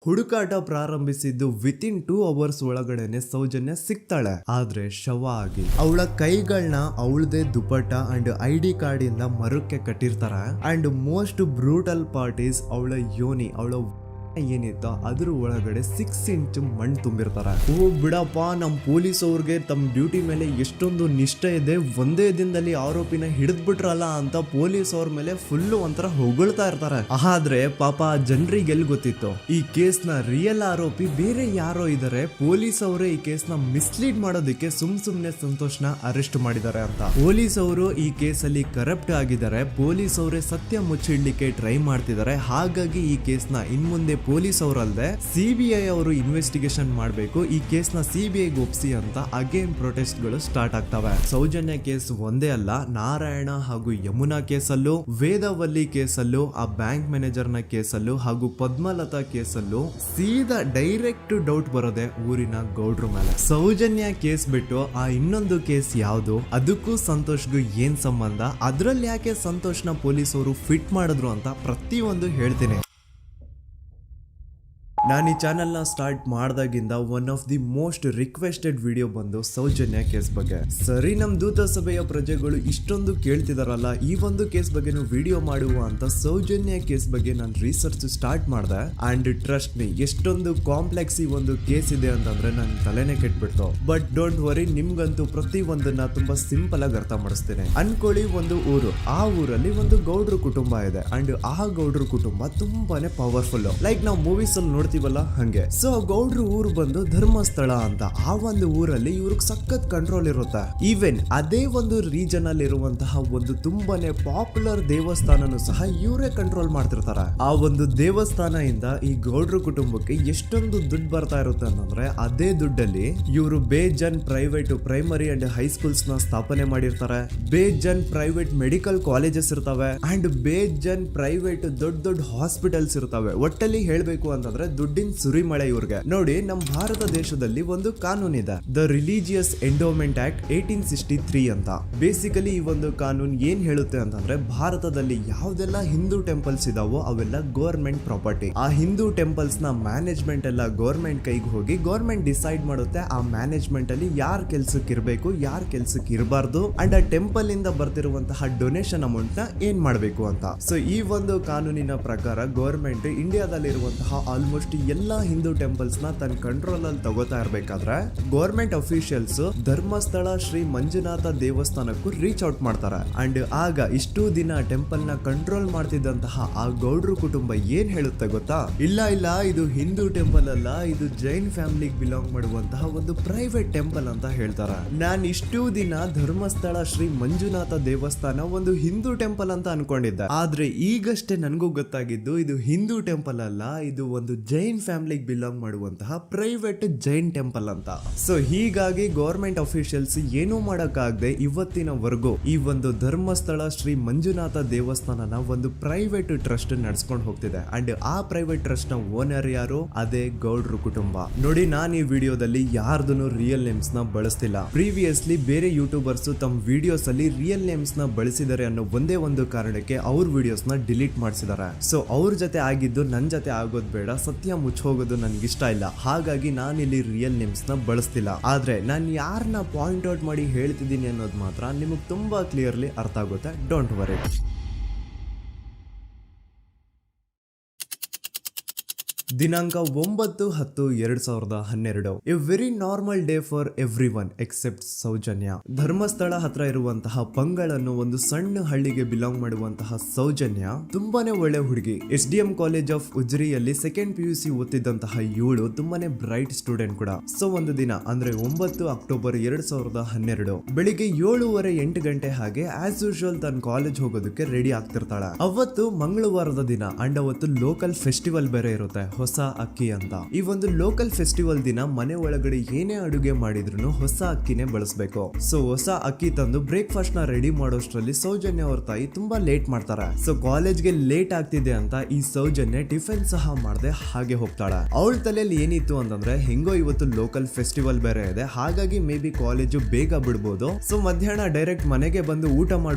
ಹುಡುಕಾಟ ಪ್ರಾರಂಭಿಸಿದ್ದು within 2 hours ಒಳಗಡೆನೆ ಸೌಜನ್ಯ ಸಿಗ್ತಾಳೆ. ಆದ್ರೆ ಶವ ಆಗಿ ಅವಳ ಕೈಗಳನ್ನ ಅವಳದೇ ದುಪಟ್ಟ ಅಂಡ್ ID ಕಾರ್ಡ್ ಇಂದ ಮರಕ್ಕೆ ಕಟ್ಟಿರ್ತಾರೆ. And most brutal part is ಅವಳ ಯೋನಿ, ಅವಳ ಏನಿತ್ತು ಅದ್ರ ಒಳಗಡೆ 6 ಇಂಚ್ ಮಣ್ಣು ತುಂಬಿರ್ತಾರೆ. ಓ ಬಿಡಪ್ಪ, ನಮ್ ಪೊಲೀಸ್ ಅವ್ರಿಗೆ ತಮ್ಮ ಡ್ಯೂಟಿ ಮೇಲೆ ಎಷ್ಟೊಂದು ನಿಷ್ಠೆ ಇದೆ, ಒಂದೇ ದಿನದಲ್ಲಿ ಆರೋಪಿನ ಹಿಡಿದ್ ಬಿಟ್ರಲ್ಲ ಅಂತ ಪೊಲೀಸ್ ಅವ್ರ ಮೇಲೆ ಫುಲ್ ಒಂಥರ ಹೊಗಳ್ತಾ ಇರ್ತಾರೆ. ಆದ್ರೆ ಪಾಪ ಜನರಿಗೆ ಎಲ್ಲಿ ಗೊತ್ತಿತ್ತು ಈ ಕೇಸ್ ನ ರಿಯಲ್ ಆರೋಪಿ ಬೇರೆ ಯಾರೋ ಇದಾರೆ, ಪೊಲೀಸ್ ಅವರೇ ಈ ಕೇಸ್ ನ ಮಿಸ್ಲೀಡ್ ಮಾಡೋದಕ್ಕೆ ಸುಮ್ನೆ ಸಂತೋಷ್ನ ಅರೆಸ್ಟ್ ಮಾಡಿದ್ದಾರೆ ಅಂತ. ಪೊಲೀಸ್ ಅವರು ಈ ಕೇಸ್ ಅಲ್ಲಿ ಕರಪ್ಟ್ ಆಗಿದ್ದಾರೆ, ಪೊಲೀಸ್ ಅವರೇ ಸತ್ಯ ಮುಚ್ಚಿಡ್ಲಿಕ್ಕೆ ಟ್ರೈ ಮಾಡ್ತಿದ್ದಾರೆ. ಹಾಗಾಗಿ ಈ ಕೇಸ್ ನ ಇನ್ಮುಂದೆ ಪೊಲೀಸ್ ಅವರಲ್ಲದೆ CBI ಅವರು ಇನ್ವೆಸ್ಟಿಗೇಷನ್ ಮಾಡಬೇಕು, ಈ ಕೇಸ್ ನ CBI ಒಪ್ಸಿ ಅಂತ ಅಗೇನ್ ಪ್ರೊಟೆಸ್ಟ್ ಗಳು ಸ್ಟಾರ್ಟ್ ಆಗ್ತವೆ. ಸೌಜನ್ಯ ಕೇಸ್ ಒಂದೇ ಅಲ್ಲ, ನಾರಾಯಣ ಹಾಗೂ ಯಮುನಾ ಕೇಸಲ್ಲೂ, ವೇದವಲ್ಲಿ ಕೇಸಲ್ಲೂ, ಆ ಬ್ಯಾಂಕ್ ಮ್ಯಾನೇಜರ್ ನ ಕೇಸಲ್ಲೂ ಹಾಗೂ ಪದ್ಮಲತಾ ಕೇಸಲ್ಲೂ ಸೀದಾ ಡೈರೆಕ್ಟ್ ಡೌಟ್ ಬರೋದೆ ಊರಿನ ಗೌಡ್ರ ಮೇಲೆ. ಸೌಜನ್ಯ ಕೇಸ್ ಬಿಟ್ಟು ಆ ಇನ್ನೊಂದು ಕೇಸ್ ಯಾವುದು, ಅದಕ್ಕೂ ಸಂತೋಷ್ಗೂ ಏನ್ ಸಂಬಂಧ, ಅದ್ರಲ್ಲಿ ಯಾಕೆ ಸಂತೋಷ್ನ ಪೊಲೀಸ್ ಅವರು ಫಿಟ್ ಮಾಡಿದ್ರು ಅಂತ ಪ್ರತಿಯೊಂದು ಹೇಳ್ತೀನಿ. ನಾನು ಈ ಚಾನೆಲ್ ನ ಸ್ಟಾರ್ಟ್ ಮಾಡ್ದಾಗಿಂದ one of the most requested video ಬಂದು ಸೌಜನ್ಯ ಕೇಸ್ ಬಗ್ಗೆ. ಸರಿ, ನಮ್ ದೂತ ಸಭೆಯ ಪ್ರಜೆಗಳು ಇಷ್ಟೊಂದು ಕೇಳ್ತಿದಾರಲ್ಲ, ಈ ಒಂದು ಕೇಸ್ ಬಗ್ಗೆ ವಿಡಿಯೋ ಮಾಡುವ ಅಂತ ಸೌಜನ್ಯ ಕೇಸ್ ಬಗ್ಗೆ ನಾನು ರಿಸರ್ಚ್ ಸ್ಟಾರ್ಟ್ ಮಾಡಿದೆ. ಅಂಡ್ ಟ್ರಸ್ಟ್ ಮೀ, ಎಷ್ಟೊಂದು ಕಾಂಪ್ಲೆಕ್ಸ್ ಈ ಒಂದು ಕೇಸ್ ಇದೆ ಅಂತಂದ್ರೆ ನನ್ ತಲೆನೇ ಕೆಟ್ಬಿಡ್ತು. ಬಟ್ ಡೋಂಟ್ ವರಿ, ನಿಮ್ಗಂತೂ ಪ್ರತಿ ಒಂದನ್ನ ತುಂಬಾ ಸಿಂಪಲ್ ಆಗಿ ಅರ್ಥ ಮಾಡಿಸ್ತೇನೆ. ಅನ್ಕೊಳ್ಳಿ, ಒಂದು ಊರು, ಆ ಊರಲ್ಲಿ ಒಂದು ಗೌಡ್ರ ಕುಟುಂಬ ಇದೆ. ಅಂಡ್ ಆ ಗೌಡ್ರ ಕುಟುಂಬ ತುಂಬಾನೇ ಪವರ್ಫುಲ್, ಲೈಕ್ ನಾವು ಮೂವೀಸ್ ಅಲ್ಲಿ ನೋಡ್ತೀವಲ್ಲ ಹಂಗೆ. ಸೊ ಗೌಡ್ರ ಊರು ಬಂದು ಧರ್ಮಸ್ಥಳ ಅಂತ. ಆ ಒಂದು ಊರಲ್ಲಿ ಇವ್ರಿಗೆ ಸಖತ್ ಕಂಟ್ರೋಲ್ ಇರುತ್ತೆ. ಈವನ್ ಅದೇ ಒಂದು ರೀಜನ್ ಅಲ್ಲಿ ಇರುವಂತಹ ಒಂದು ತುಂಬಾನೇ ಪಾಪ್ಯುಲರ್ ದೇವಸ್ಥಾನನು ಸಹ ಇವರೇ ಕಂಟ್ರೋಲ್ ಮಾಡ್ತಿರ್ತಾರೆ. ಆ ಒಂದು ದೇವಸ್ಥಾನ ಇಂದ ಈ ಗೌಡ್ರ ಕುಟುಂಬಕ್ಕೆ ಎಷ್ಟೊಂದು ದುಡ್ಡು ಬರ್ತಾ ಇರುತ್ತೆ ಅಂತಂದ್ರೆ, ಅದೇ ದುಡ್ಡಲ್ಲಿ ಇವರು ಬೇಜನ್ ಪ್ರೈವೇಟ್ ಪ್ರೈಮರಿ ಅಂಡ್ ಹೈಸ್ಕೂಲ್ಸ್ ನ ಸ್ಥಾಪನೆ ಮಾಡಿರ್ತಾರೆ, ಬೇಜನ್ ಪ್ರೈವೇಟ್ ಮೆಡಿಕಲ್ ಕಾಲೇಜಸ್ ಇರ್ತವೆ, ಅಂಡ್ ಬೇಜನ್ ಪ್ರೈವೇಟ್ ದೊಡ್ಡ ಹಾಸ್ಪಿಟಲ್ಸ್ ಇರ್ತವೆ. ಒಟ್ಟಲ್ಲಿ ಹೇಳ್ಬೇಕು ಅಂತಂದ್ರೆ ದುಡ್ಡಿನ ಸುರಿಮಳೆ ಇವ್ರಿಗೆ. ನೋಡಿ, ನಮ್ಮ ಭಾರತ ದೇಶದಲ್ಲಿ ಒಂದು ಕಾನೂನಿದೆ, ದ ರಿಲಿಜಿಯಸ್ ಎಂಡೋಮೆಂಟ್ ಆಕ್ಟ್ 1863 ಅಂತ. ಬೇಸಿಕಲಿ ಈ ಒಂದು ಕಾನೂನು ಏನ್ ಹೇಳುತ್ತೆ ಅಂತಂದ್ರೆ, ಭಾರತದಲ್ಲಿ ಯಾವ್ದೆಲ್ಲ ಹಿಂದೂ ಟೆಂಪಲ್ಸ್ ಇದಾವೋ ಅವೆಲ್ಲ ಗವರ್ಮೆಂಟ್ ಪ್ರಾಪರ್ಟಿ. ಆ ಹಿಂದೂ ಟೆಂಪಲ್ಸ್ ನ ಮ್ಯಾನೇಜ್ಮೆಂಟ್ ಎಲ್ಲ ಗವರ್ಮೆಂಟ್ ಕೈಗೆ ಹೋಗಿ ಗವರ್ಮೆಂಟ್ ಡಿಸೈಡ್ ಮಾಡುತ್ತೆ ಆ ಮ್ಯಾನೇಜ್ಮೆಂಟ್ ಅಲ್ಲಿ ಯಾರ್ ಕೆಲ್ಸಕ್ಕೆ ಇರಬೇಕು, ಯಾರ್ ಕೆಲ್ಸಕ್ಕೆ ಇರಬಾರ್ದು, ಅಂಡ್ ಆ ಟೆಂಪಲ್ ಇಂದ ಬರ್ತಿರುವಂತಹ ಡೊನೇಷನ್ ಅಮೌಂಟ್ ನ ಏನ್ ಮಾಡಬೇಕು ಅಂತ. ಸೊ ಈ ಒಂದು ಕಾನೂನಿನ ಪ್ರಕಾರ ಗವರ್ಮೆಂಟ್ ಇಂಡಿಯಾದಲ್ಲಿ ಇರುವಂತಹ ಆಲ್ಮೋಸ್ಟ್ ಎಲ್ಲಾ ಹಿಂದೂ ಟೆಂಪಲ್ಸ್ ನ ತನ್ನ ಕಂಟ್ರೋಲ್ ಅಲ್ಲಿ ತಗೋತಾ ಇರ್ಬೇಕಾದ್ರೆ ಗವರ್ಮೆಂಟ್ ಅಫಿಷಿಯಲ್ಸ್ ಧರ್ಮಸ್ಥಳ ಶ್ರೀ ಮಂಜುನಾಥ ದೇವಸ್ಥಾನಕ್ಕೂ ರೀಚ್ ಔಟ್ ಮಾಡ್ತಾರೆ. ಅಂಡ್ ಆಗ ಇಷ್ಟು ದಿನ ಟೆಂಪಲ್ ನ ಕಂಟ್ರೋಲ್ ಮಾಡ್ತಿದ್ದಂತಹ ಆ ಗೌಡ್ರ ಕುಟುಂಬ ಏನ್ ಹೇಳುತ್ತೆ ಗೊತ್ತಾ, ಇಲ್ಲ ಇದು ಹಿಂದೂ ಟೆಂಪಲ್ ಅಲ್ಲ, ಇದು ಜೈನ್ ಫ್ಯಾಮಿಲಿಗೆ ಬಿಲಾಂಗ್ ಮಾಡುವಂತಹ ಒಂದು ಪ್ರೈವೇಟ್ ಟೆಂಪಲ್ ಅಂತ ಹೇಳ್ತಾರೆ. ನಾನು ಇಷ್ಟು ದಿನ ಧರ್ಮಸ್ಥಳ ಶ್ರೀ ಮಂಜುನಾಥ ದೇವಸ್ಥಾನ ಒಂದು ಹಿಂದೂ ಟೆಂಪಲ್ ಅಂತ ಅನ್ಕೊಂಡಿದ್ದೆ. ಆದ್ರೆ ಈಗಷ್ಟೇ ನನಗೂ ಗೊತ್ತಾಗಿದ್ದು ಇದು ಹಿಂದೂ ಟೆಂಪಲ್ ಅಲ್ಲ, ಇದು ಒಂದು ಜೈನ್ ಫ್ಯಾಮಿಲಿಗೆ ಬಿಲಾಂಗ್ ಮಾಡುವಂತಹ ಪ್ರೈವೇಟ್ ಜೈನ್ ಟೆಂಪಲ್ ಅಂತ. ಸೊ ಹೀಗಾಗಿ ಗವರ್ಮೆಂಟ್ ಅಫಿಷಿಯಲ್ಸ್ ಏನೂ ಮಾಡಕ್ಕಾಗದೆ ಇವತ್ತಿನವರೆಗೂ ಈ ಒಂದು ಧರ್ಮಸ್ಥಳ ಶ್ರೀ ಮಂಜುನಾಥ ದೇವಸ್ಥಾನನ ಒಂದು ಪ್ರೈವೇಟ್ ಟ್ರಸ್ಟ್ ನಡೆಸ್ಕೊಂಡು ಹೋಗ್ತಿದೆ. ಅಂಡ್ ಆ ಪ್ರೈವೇಟ್ ಟ್ರಸ್ಟ್ ನ ಓನರ್ ಯಾರು, ಅದೇ ಗೌಡ್ರ ಕುಟುಂಬ. ನೋಡಿ, ನಾನು ಈ ವಿಡಿಯೋದಲ್ಲಿ ಯಾರ್ದನ್ನು ರಿಯಲ್ ನೇಮ್ಸ್ ನ ಬಳಸ್ತಿಲ್ಲ. ಪ್ರೀವಿಯಸ್ಲಿ ಬೇರೆ ಯೂಟ್ಯೂಬರ್ಸ್ ತಮ್ಮ ವಿಡಿಯೋಸ್ ಅಲ್ಲಿ ರಿಯಲ್ ನೇಮ್ಸ್ ನ ಬಳಸಿದ್ದಾರೆ ಅನ್ನೋ ಒಂದೇ ಒಂದು ಕಾರಣಕ್ಕೆ ಅವ್ರ ವಿಡಿಯೋಸ್ ನ ಡಿಲೀಟ್ ಮಾಡಿಸಿದ್ದಾರೆ. ಸೊ ಅವ್ರ ಜೊತೆ ಆಗಿದ್ದು ನನ್ ಜೊತೆ ಆಗೋದ್ ಬೇಡ, ಸತ್ಯ ಮುಚ್ಚೋಗೋದು ನನ್ಗೆ ಇಷ್ಟ ಇಲ್ಲ. ಹಾಗಾಗಿ ನಾನಿಲ್ಲಿ ರಿಯಲ್ ನೇಮ್ಸ್ ನ ಬಳಸ್ತಿಲ್ಲ. ಆದ್ರೆ ನಾನು ಯಾರನ್ನ ಪಾಯಿಂಟ್ ಔಟ್ ಮಾಡಿ ಹೇಳ್ತಿದ್ದೀನಿ ಅನ್ನೋದು ಮಾತ್ರ ನಿಮಗೆ ತುಂಬಾ ಕ್ಲಿಯರ್ಲಿ ಅರ್ಥ ಆಗುತ್ತೆ. Don't worry. ದಿನಾಂಕ 9/10/2012. A very normal day for everyone except Soujanya. Dharmasthala ಹತ್ರ ಇರುವಂತಹ ಪಂಗಳ್ ಅನ್ನೋ ಒಂದು ಸಣ್ಣ ಹಳ್ಳಿಗೆ ಬಿಲಾಂಗ್ ಮಾಡುವಂತಹ ಸೌಜನ್ಯ ತುಂಬಾನೇ ಒಳ್ಳೆ ಹುಡುಗಿ. SDM ಕಾಲೇಜ್ ಆಫ್ ಉಜ್ರಿಯಲ್ಲಿ 2nd PUC ಓದ್ತಿದ್ದಂತಹ ಇವಳು ತುಂಬಾನೇ ಬ್ರೈಟ್ ಸ್ಟೂಡೆಂಟ್ ಕೂಡ. ಸೊ ಒಂದು ದಿನ ಅಂದ್ರೆ 9 ಅಕ್ಟೋಬರ್ 2012 ಬೆಳಿಗ್ಗೆ 7:30-8 ಗಂಟೆ ಹಾಗೆ ಆಸ್ ಯೂಶುವಲ್ ತನ್ನ ಕಾಲೇಜ್ ಹೋಗೋದಕ್ಕೆ ರೆಡಿ ಆಗ್ತಿರ್ತಾಳೆ. ಅವತ್ತು ಮಂಗಳವಾರದ ದಿನ ಅಂಡ್ ಅವತ್ತು ಲೋಕಲ್ ಫೆಸ್ಟಿವಲ್ ಬೇರೆ ಇರುತ್ತೆ, ಹೊಸ ಅಕ್ಕಿ ಅಂತ. ಈ ಒಂದು ಲೋಕಲ್ ಫೆಸ್ಟಿವಲ್ ದಿನ ಮನೆ ಒಳಗಡೆ ಏನೇ ಅಡುಗೆ ಮಾಡಿದ್ರು ಹೊಸ ಅಕ್ಕಿನೇ ಬಳಸಬೇಕು. ಸೊ ಹೊಸ ಅಕ್ಕಿ ತಂದು ಬ್ರೇಕ್ಫಾಸ್ಟ್ ನ ರೆಡಿ ಮಾಡೋಷ್ಟ್ರಲ್ಲಿ ಸೌಜನ್ಯ ಅವ್ರ ತಾಯಿ ತುಂಬಾ ಲೇಟ್ ಮಾಡ್ತಾರೆ. ಸೊ ಕಾಲೇಜ್ಗೆ ಲೇಟ್ ಆಗ್ತಿದೆ ಅಂತ ಈ ಸೌಜನ್ಯ ಟಿಫಿನ್ ಸಹ ಮಾಡದೆ ಹಾಗೆ ಹೋಗ್ತಾಳೆ. ಅವಳ ತಲೆಯಲ್ಲಿ ಏನಿತ್ತು ಅಂತಂದ್ರೆ, ಹೆಂಗೋ ಇವತ್ತು ಲೋಕಲ್ ಫೆಸ್ಟಿವಲ್ ಬೇರೆ ಇದೆ, ಹಾಗಾಗಿ ಮೇ ಬಿ ಕಾಲೇಜು ಬೇಗ ಬಿಡ್ಬೋದು, ಸೊ ಮಧ್ಯಾಹ್ನ ಡೈರೆಕ್ಟ್ ಮನೆಗೆ ಬಂದು ಊಟ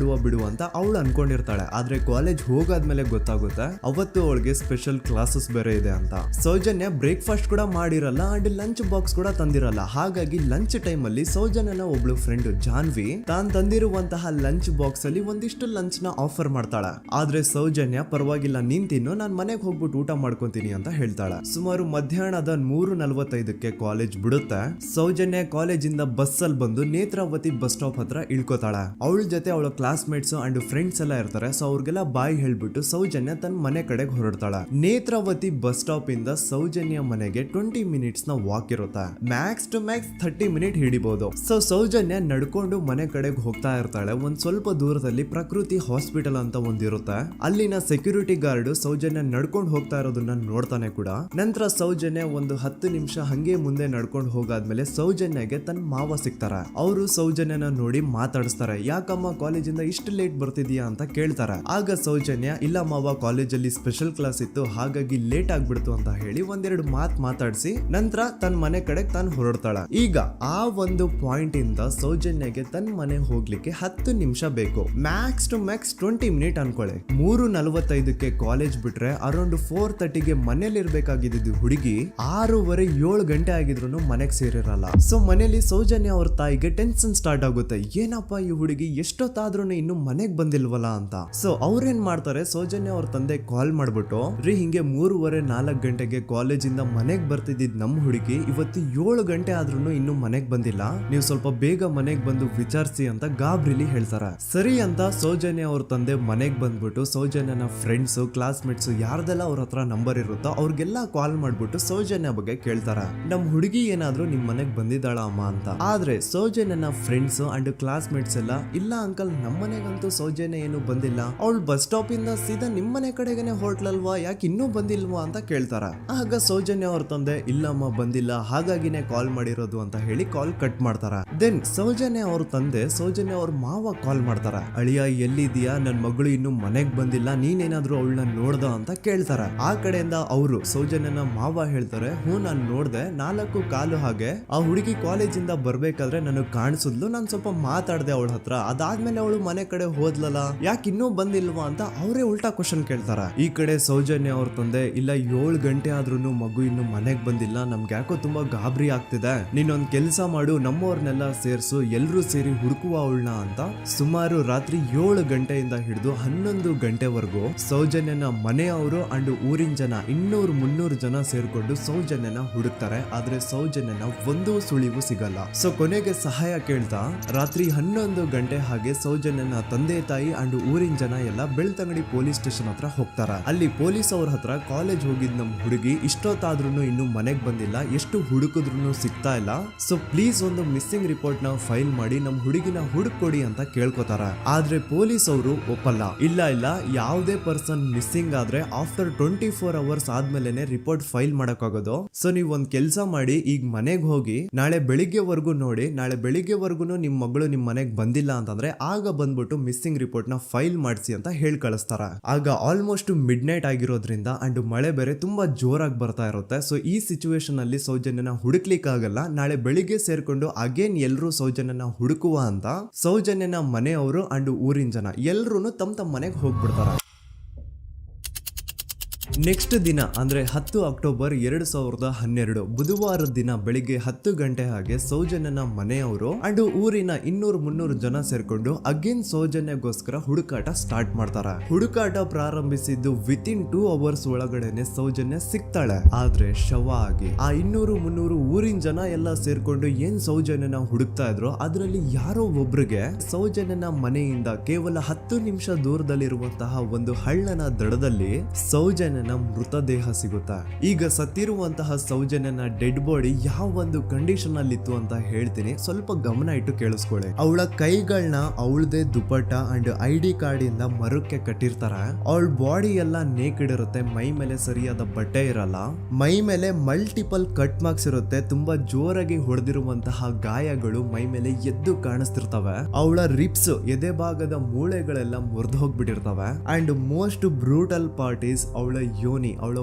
ಬಿಡು ಅಂತ ಅವಳು ಅನ್ಕೊಂಡಿರ್ತಾಳೆ. ಆದ್ರೆ ಕಾಲೇಜ್ ಹೋಗಾದ್ಮೇಲೆ ಗೊತ್ತಾಗುತ್ತೆ ಅವತ್ತು ಅವಳಿಗೆ ಸ್ಪೆಷಲ್ ಕ್ಲಾಸಸ್ ಬೇರೆ ಇದೆ ಅಂತ. ಸೌಜನ್ಯ ಬ್ರೇಕ್ಫಾಸ್ಟ್ ಕೂಡ ಮಾಡಿರಲ್ಲ ಅಂಡ್ ಲಂಚ್ ಬಾಕ್ಸ್ ಕೂಡ ತಂದಿರಲ್ಲ. ಹಾಗಾಗಿ ಲಂಚ್ ಟೈಮ್ ಅಲ್ಲಿ ಸೌಜನ್ಯನ ಒಬ್ಳು ಫ್ರೆಂಡ್ ಜಾನ್ವಿ ತಾನ್ ತಂದಿರುವಂತಹ ಲಂಚ್ ಬಾಕ್ಸ್ ಅಲ್ಲಿ ಒಂದಿಷ್ಟು ಲಂಚ್ ನ ಆಫರ್ ಮಾಡ್ತಾಳೆ. ಆದ್ರೆ ಸೌಜನ್ಯ ಪರವಾಗಿಲ್ಲ ನೀನ್ ತಿನ್ನು, ನಾನ್ ಮನೆಗೆ ಹೋಗ್ಬಿಟ್ಟು ಊಟ ಮಾಡ್ಕೊಂತೀನಿ ಅಂತ ಹೇಳ್ತಾಳೆ. ಸುಮಾರು ಮಧ್ಯಾಹ್ನದ 3:45ಕ್ಕೆ ಕಾಲೇಜ್ ಬಿಡುತ್ತೆ. ಸೌಜನ್ಯ ಕಾಲೇಜ್ ಇಂದ ಬಸ್ ಅಲ್ಲಿ ಬಂದು ನೇತ್ರಾವತಿ ಬಸ್ ಸ್ಟಾಪ್ ಹತ್ರ ಇಳ್ಕೋತಾಳೆ. ಅವಳ ಜೊತೆ ಅವಳ ಕ್ಲಾಸ್ ಮೇಟ್ಸ್ ಅಂಡ್ ಫ್ರೆಂಡ್ಸ್ ಎಲ್ಲ ಇರ್ತಾರೆ. ಸೊ ಅವ್ರಿಗೆಲ್ಲ ಬಾಯ್ ಹೇಳ್ಬಿಟ್ಟು ಸೌಜನ್ಯ ತನ್ನ ಮನೆ ಕಡೆಗೆ ಹೊರಡ್ತಾಳೆ. ನೇತ್ರಾವತಿ ಬಸ್ ಸ್ಟಾಪ್ ಇಂದ ಸೌಜನ್ಯ ಮನೆಗೆ 20 ಮಿನಿಟ್ಸ್ ನ ವಾಕ್ ಇರುತ್ತೆ. ಮ್ಯಾಕ್ಸ್ ಟು ಮ್ಯಾಕ್ಸ್ 30 ಮಿನಿಟ್ ಹಿಡಿಬಹುದು. ಸೊ ಸೌಜನ್ಯ ನಡ್ಕೊಂಡು ಮನೆ ಕಡೆಗೆ ಹೋಗ್ತಾ ಇರ್ತಾಳೆ. ಒಂದ್ ಸ್ವಲ್ಪ ದೂರದಲ್ಲಿ ಪ್ರಕೃತಿ ಹಾಸ್ಪಿಟಲ್ ಅಂತ ಒಂದಿರುತ್ತೆ. ಅಲ್ಲಿನ ಸೆಕ್ಯೂರಿಟಿ ಗಾರ್ಡ್ ಸೌಜನ್ಯ ನಡ್ಕೊಂಡು ಹೋಗ್ತಾ ಇರೋದನ್ನ ನೋಡ್ತಾನೆ ಕೂಡ. ನಂತರ ಸೌಜನ್ಯ ಒಂದು 10 ನಿಮಿಷ ಹಂಗೆ ಮುಂದೆ ನಡ್ಕೊಂಡು ಹೋಗಾದ್ಮೇಲೆ ಸೌಜನ್ಯಗೆ ತನ್ನ ಮಾವ ಸಿಗ್ತಾರ. ಅವರು ಸೌಜನ್ಯನ ನೋಡಿ ಮಾತಾಡಿಸ್ತಾರೆ. ಯಾಕಮ್ಮ ಕಾಲೇಜಿಂದ ಇಷ್ಟು ಲೇಟ್ ಬರ್ತಿದೀಯಾ ಅಂತ ಕೇಳ್ತಾರೆ. ಆಗ ಸೌಜನ್ಯ ಇಲ್ಲ ಮಾವ, ಕಾಲೇಜಲ್ಲಿ ಸ್ಪೆಷಲ್ ಕ್ಲಾಸ್ ಇತ್ತು, ಹಾಗಾಗಿ ಲೇಟ್ ಆಗ್ಬಿಡ್ತು ಅಂತ ಹೇಳಿ ಒಂದೆರಡು ಮಾತಾಡಿಸಿ ನಂತರ ತನ್ನ ಮನೆ ಕಡೆಗೆ ತಾನು ಹೊರಡ್ತಾಳ. ಈಗ ಆ ಒಂದು ಪಾಯಿಂಟ್ ಇಂದ ಸೌಜನ್ಯಗೆ ತನ್ನ ಮನೆ ಹೋಗ್ಲಿಕ್ಕೆ 10 ನಿಮಿಷ ಬೇಕು. ಮ್ಯಾಕ್ಸ್ ಟು ಮ್ಯಾಕ್ಸ್ 20 ಮಿನಿಟ್ ಅನ್ಕೊಳ್ಳಿ. 3:45ಕ್ಕೆ ಕಾಲೇಜ್ ಬಿಟ್ರೆ ಅರೌಂಡ್ 4:30ಗೆ ಮನೇಲಿ ಇರ್ಬೇಕಾಗಿದ್ದು ಹುಡುಗಿ 6:30-7 ಗಂಟೆ ಆಗಿದ್ರು ಮನೆಗೆ ಸೇರಿರಲ್ಲ. ಸೊ ಮನೇಲಿ ಸೌಜನ್ಯ ಅವ್ರ ತಾಯಿಗೆ ಟೆನ್ಷನ್ ಸ್ಟಾರ್ಟ್ ಆಗುತ್ತೆ. ಏನಪ್ಪ ಈ ಹುಡುಗಿ ಎಷ್ಟೊತ್ತಾದ್ರೂ ಇನ್ನು ಮನೆಗ್ ಬಂದಿಲ್ವಲ್ಲ ಅಂತ. ಸೊ ಅವ್ರೇನ್ ಮಾಡ್ತಾರೆ, ಸೌಜನ್ಯ ಅವ್ರ ತಂದೆ ಕಾಲ್ ಮಾಡ್ಬಿಟ್ಟು ರೀ ಹಿಂಗೆ 3:30-4 ಗಂಟೆಗೆ ಕಾಲೇಜಿಂದ ಮನೆಗ್ ಬರ್ತಿದ್ದಿದ್ ನಮ್ ಹುಡುಗಿ ಇವತ್ತು 7 ಗಂಟೆ ಆದ್ರೂ ಇನ್ನು ಮನೆಗ್ ಬಂದಿಲ್ಲ, ನೀವು ಸ್ವಲ್ಪ ಬೇಗ ಮನೆಗ್ ಬಂದು ವಿಚಾರಿಸಿ ಅಂತ ಗಾಬ್ರಿಲಿ ಹೇಳ್ತಾರೆ. ಸರಿ ಅಂತ ಸೌಜನ್ಯ ಅವ್ರ ತಂದೆ ಮನೆಗ್ ಬಂದ್ಬಿಟ್ಟು ಸೌಜನ್ಯನ ಫ್ರೆಂಡ್ಸ್ ಕ್ಲಾಸ್ ಮೇಟ್ಸ್ ಯಾರ್ದೆಲ್ಲ ಅವ್ರ ಹತ್ರ ನಂಬರ್ ಇರುತ್ತೋ ಅವ್ರಿಗೆಲ್ಲ ಕಾಲ್ ಮಾಡ್ಬಿಟ್ಟು ಸೌಜನ್ಯ ಬಗ್ಗೆ ಕೇಳ್ತಾರೆ. ನಮ್ ಹುಡುಗಿ ಏನಾದ್ರೂ ನಿಮ್ ಮನೆಗ್ ಬಂದಿದ್ದಾಳ ಅಮ್ಮ ಅಂತ. ಆದ್ರೆ ಸೌಜನ್ಯನ ಫ್ರೆಂಡ್ಸ್ ಅಂಡ್ ಕ್ಲಾಸ್ ಮೇಟ್ಸ್ ಎಲ್ಲ ಇಲ್ಲ ಅಂಕಲ್, ನಮ್ಮ ಮನೆಗಂತೂ ಸೌಜನ್ಯ ಏನು ಬಂದಿಲ್ಲ, ಅವಳು ಬಸ್ ಸ್ಟಾಪ್ ಇಂದ ಸೀದಾ ನಿಮ್ ಮನೆ ಕಡೆಗೇನೆ ಹೊರಟ್ಲಲ್ವಾ, ಯಾಕೆ ಇನ್ನೂ ಬಂದಿಲ್ವಾ ಅಂತ ಕೇಳ್ತಾರ. ಆಗ ಸೌಜನ್ಯ ಅವ್ರ ತಂದೆ ಇಲ್ಲಮ್ಮ ಬಂದಿಲ್ಲ, ಹಾಗಾಗಿನೇ ಕಾಲ್ ಮಾಡಿರೋದು ಅಂತ ಹೇಳಿ ಕಾಲ್ ಕಟ್ ಮಾಡ್ತಾರ. ದೆನ್ ಸೌಜನ್ಯ ಅವ್ರ ತಂದೆ ಸೌಜನ್ಯ ಅವ್ರ ಮಾವ ಕಾಲ್ ಮಾಡ್ತಾರ. ಅಳಿಯ ಎಲ್ಲಿದ್ಯಾ, ನನ್ ಮಗಳು ಇನ್ನು ಮನೆಗ್ ಬಂದಿಲ್ಲ, ನೀನೇನಾದ್ರೂ ಅವಳನ್ನ ನೋಡ್ದ ಅಂತ ಕೇಳ್ತಾರ. ಆ ಕಡೆಯಿಂದ ಅವರು ಸೌಜನ್ಯನ ಮಾವ ಹೇಳ್ತಾರೆ, ಹ್ಞೂ ನಾನ್ ನೋಡ್ದೆ, 4:15 ಹಾಗೆ ಆ ಹುಡುಗಿ ಕಾಲೇಜಿಂದ ಬರ್ಬೇಕಾದ್ರೆ ನನಗ್ ಕಾಣಿಸಿದ್ಲು, ನಾನ್ ಸ್ವಲ್ಪ ಮಾತಾಡ್ದೆ ಅವಳ ಹತ್ರ, ಅದಾದ್ಮೇಲೆ ಅವಳು ಮನೆ ಕಡೆ ಹೋದ್ಲಲ್ಲ, ಯಾಕೆ ಇನ್ನೂ ಬಂದಿಲ್ವಾ ಅಂತ ಅವರೇ ಉಲ್ಟಾ ಕ್ವಶನ್ ಕೇಳ್ತಾರ. ಈ ಕಡೆ ಸೌಜನ್ಯ ಅವ್ರ ತಂದೆ ಇಲ್ಲ 7 ಗಂಟೆ ಆದ್ರೂ ಮಗು ಇನ್ನು ಮನೆಗ್ ಬಂದಿಲ್ಲ, ನಮ್ಗೆ ಯಾಕೋ ತುಂಬಾ ಗಾಬರಿ ಆಗ್ತಿದೆ, ನೀನೊಂದ್ ಕೆಲ್ಸ ಮಾಡು, ನಮ್ಮವ್ರನ್ನೆಲ್ಲ ಸೇರ್ಸು, ಎಲ್ರೂ ಸೇರಿ ಹುಡುಕುವ ಅವಳನ್ನ ಅಂತ ಸುಮಾರು ರಾತ್ರಿ 7 ಗಂಟೆಯಿಂದ ಹಿಡಿದು 11 ಗಂಟೆವರೆಗೂ ಸೌಜನ್ಯನ ಮನೆಯವರು ಅಂಡ್ ಊರಿನ ಜನ 200-300 ಜನ ಸೇರ್ಕೊಂಡು ಸೌಜನ್ಯನ ಹುಡುಕ್ತಾರೆ. ಆದ್ರೆ ಸೌಜನ್ಯನ ಒಂದು ಸುಳಿವು ಸಿಗಲ್ಲ. ಸೊ ಕೊನೆಗೆ ಸಹಾಯ ಕೇಳ್ತಾ ರಾತ್ರಿ 11 ಗಂಟೆ ಹಾಗೆ ಸೌಜನ್ಯನ ತಂದೆ ತಾಯಿ ಅಂಡ್ ಊರಿನ ಜನ ಎಲ್ಲ ಬೆಳ್ತಂಗಡಿ ಪೊಲೀಸ್ ಸ್ಟೇಷನ್ ಹತ್ರ ಹೋಗ್ತಾರ. ಅಲ್ಲಿ ಪೊಲೀಸ್ ಅವ್ರ ಹತ್ರ ಕಾಲೇಜ್ ಹೋಗಿದ್ ನಮ್ ಹುಡುಗಿ ಇಷ್ಟೊತ್ತಾದ್ರೂ ಇನ್ನು ಮನೆಗ್ ಬಂದಿಲ್ಲ, ಎಷ್ಟು ಹುಡುಕಿದ್ರು ಸಿಗ್ತಾ ಇಲ್ಲ, ಸೊ ಪ್ಲೀಸ್ ಒಂದು ಮಿಸ್ಸಿಂಗ್ ರಿಪೋರ್ಟ್ ನ ಫೈಲ್ ಮಾಡಿ ನಮ್ ಹುಡುಗಿನ ಹುಡುಕೊಡಿ ಅಂತ ಕೇಳ್ಕೊತಾರ. ಆದ್ರೆ ಪೊಲೀಸ್ ಅವರು ಒಪ್ಪಲ್ಲ. ಇಲ್ಲ ಯಾವುದೇ ಪರ್ಸನ್ ಮಿಸ್ಸಿಂಗ್ ಆದ್ರೆ ಆಫ್ಟರ್ 24 ಅವರ್ಸ್ ಆದ್ಮೇಲೆನೆ ರಿಪೋರ್ಟ್ ಫೈಲ್ ಮಾಡಕ್ಕಾಗೋದು. ಸೊ ನೀವ್ ಒಂದ್ ಕೆಲ್ಸ ಮಾಡಿ, ಈಗ ಮನೆಗ್ ಹೋಗಿ ನಾಳೆ ಬೆಳಿಗ್ಗೆವರೆಗೂ ನೋಡಿ, ನಾಳೆ ಬೆಳಿಗ್ಗೆವರೆಗೂ ನಿಮ್ ಮಗಳು ನಿಮ್ ಮನೆಗ್ ಬಂದಿಲ್ಲ ಅಂತಂದ್ರೆ ಆಗ ಬಂದ್ಬಿಟ್ಟು ಮಿಸ್ಸಿಂಗ್ ರಿಪೋರ್ಟ್ ನ ಫೈಲ್ ಮಾಡಿಸಿ ಅಂತ ಹೇಳಿ ಕಳಿಸ್ತಾರ. ಆಗ ಆಲ್ಮೋಸ್ಟ್ ಮಿಡ್ ನೈಟ್ ಆಗಿರೋದ್ರಿಂದ ಅಂಡ್ ಮಳೆ ಬೇರೆ ತುಂಬಾ ಜೋರಾಗಿ ಬರ್ತಾ ಇರುತ್ತೆ. ಸೊ ಈ ಸಿಚುವೇಶನ್ ಅಲ್ಲಿ ಸೌಜನ್ಯನ ಹುಡುಕ್ಲಿಕ್ಕೆ ಆಗಲ್ಲ. ನಾಳೆ ಬೆಳಿಗ್ಗೆ ಸೇರ್ಕೊಂಡು ಅಗೇನ್ ಎಲ್ರು ಸೌಜನ್ಯನ ಹುಡುಕುವ ಅಂತ ಸೌಜನ್ಯನ ಮನೆಯವರು ಅಂಡ್ ಊರಿನ ಜನ ಎಲ್ರು ತಮ್ಮ ಮನೆಗೆ ಹೋಗ್ಬಿಡ್ತಾರ. ನೆಕ್ಸ್ಟ್ ದಿನ ಅಂದ್ರೆ 10 ಅಕ್ಟೋಬರ್ 2012 ಬುಧವಾರದ ದಿನ ಬೆಳಿಗ್ಗೆ 10 ಗಂಟೆ ಹಾಗೆ ಸೌಜನ್ಯನ ಮನೆಯವರು ಅಂಡ್ ಊರಿನ 200-300 ಜನ ಸೇರ್ಕೊಂಡು ಅಗೇನ್ ಸೌಜನ್ಯಗೋಸ್ಕರ ಹುಡುಕಾಟ ಸ್ಟಾರ್ಟ್ ಮಾಡ್ತಾರ. ಹುಡುಕಾಟ ಪ್ರಾರಂಭಿಸಿದ್ದು ವಿತಿನ್ 2 ಅವರ್ಸ್ ಒಳಗಡೆನೆ ಸೌಜನ್ಯ ಸಿಗ್ತಾಳೆ. ಆದ್ರೆ ಶವ ಆಗಿ ಆ 200-300 ಊರಿನ ಜನ ಎಲ್ಲ ಸೇರ್ಕೊಂಡು ಏನ್ ಸೌಜನ್ಯನ ಹುಡುಕ್ತಾ ಇದ್ರು ಅದರಲ್ಲಿ ಯಾರೋ ಒಬ್ರಿಗೆ ಸೌಜನ್ಯನ ಮನೆಯಿಂದ ಕೇವಲ 10 ನಿಮಿಷ ದೂರದಲ್ಲಿರುವಂತಹ ಒಂದು ಹಳ್ಳನ ದಡದಲ್ಲಿ ಸೌಜನ್ಯ ಮೃತದೇಹ ಸಿಗುತ್ತಾ. ಈಗ ಸತ್ತಿರುವಂತಹ ಸೌಜನ್ಯನ ಡೆಡ್ ಬಾಡಿ ಯಾವ ಒಂದು ಕಂಡೀಷನ್ ಅಲ್ಲಿ ಇತ್ತು ಅಂತ ಹೇಳ್ತೀನಿ, ಸ್ವಲ್ಪ ಗಮನ ಇಟ್ಟು ಕೇಳಿಸ್ಕೊಳ್ಳಿ. ಅವಳ ಕೈಗಳನ್ನ ಅವಳದೇ ದುಪಟ್ಟ ಅಂಡ್ ID ಕಾರ್ಡ್ ಇಂದ ಮರಕ್ಕೆ ಕಟ್ಟಿರ್ತಾರ. ಅವಳ ಬಾಡಿ ಎಲ್ಲ ನೇಕೆಡ್ ಇರುತ್ತೆ, ಮೈ ಮೇಲೆ ಸರಿಯಾದ ಬಟ್ಟೆ ಇರಲ್ಲ, ಮೈ ಮೇಲೆ ಮಲ್ಟಿಪಲ್ ಕಟ್ ಮಾರ್ಕ್ಸ್ ಇರುತ್ತೆ, ತುಂಬಾ ಜೋರಾಗಿ ಹೊಡೆದಿರುವಂತಹ ಗಾಯಗಳು ಮೈ ಮೇಲೆ ಎದ್ದು ಕಾಣಿಸ್ತಿರ್ತವೆ. ಅವಳ ರಿಪ್ಸ್ ಎದೆ ಭಾಗದ ಮೂಳೆಗಳೆಲ್ಲ ಮುರಿದು ಹೋಗ್ಬಿಟ್ಟಿರ್ತವೆ. And most brutal part is ಅವಳ ಯೋನಿ, ಅವಳ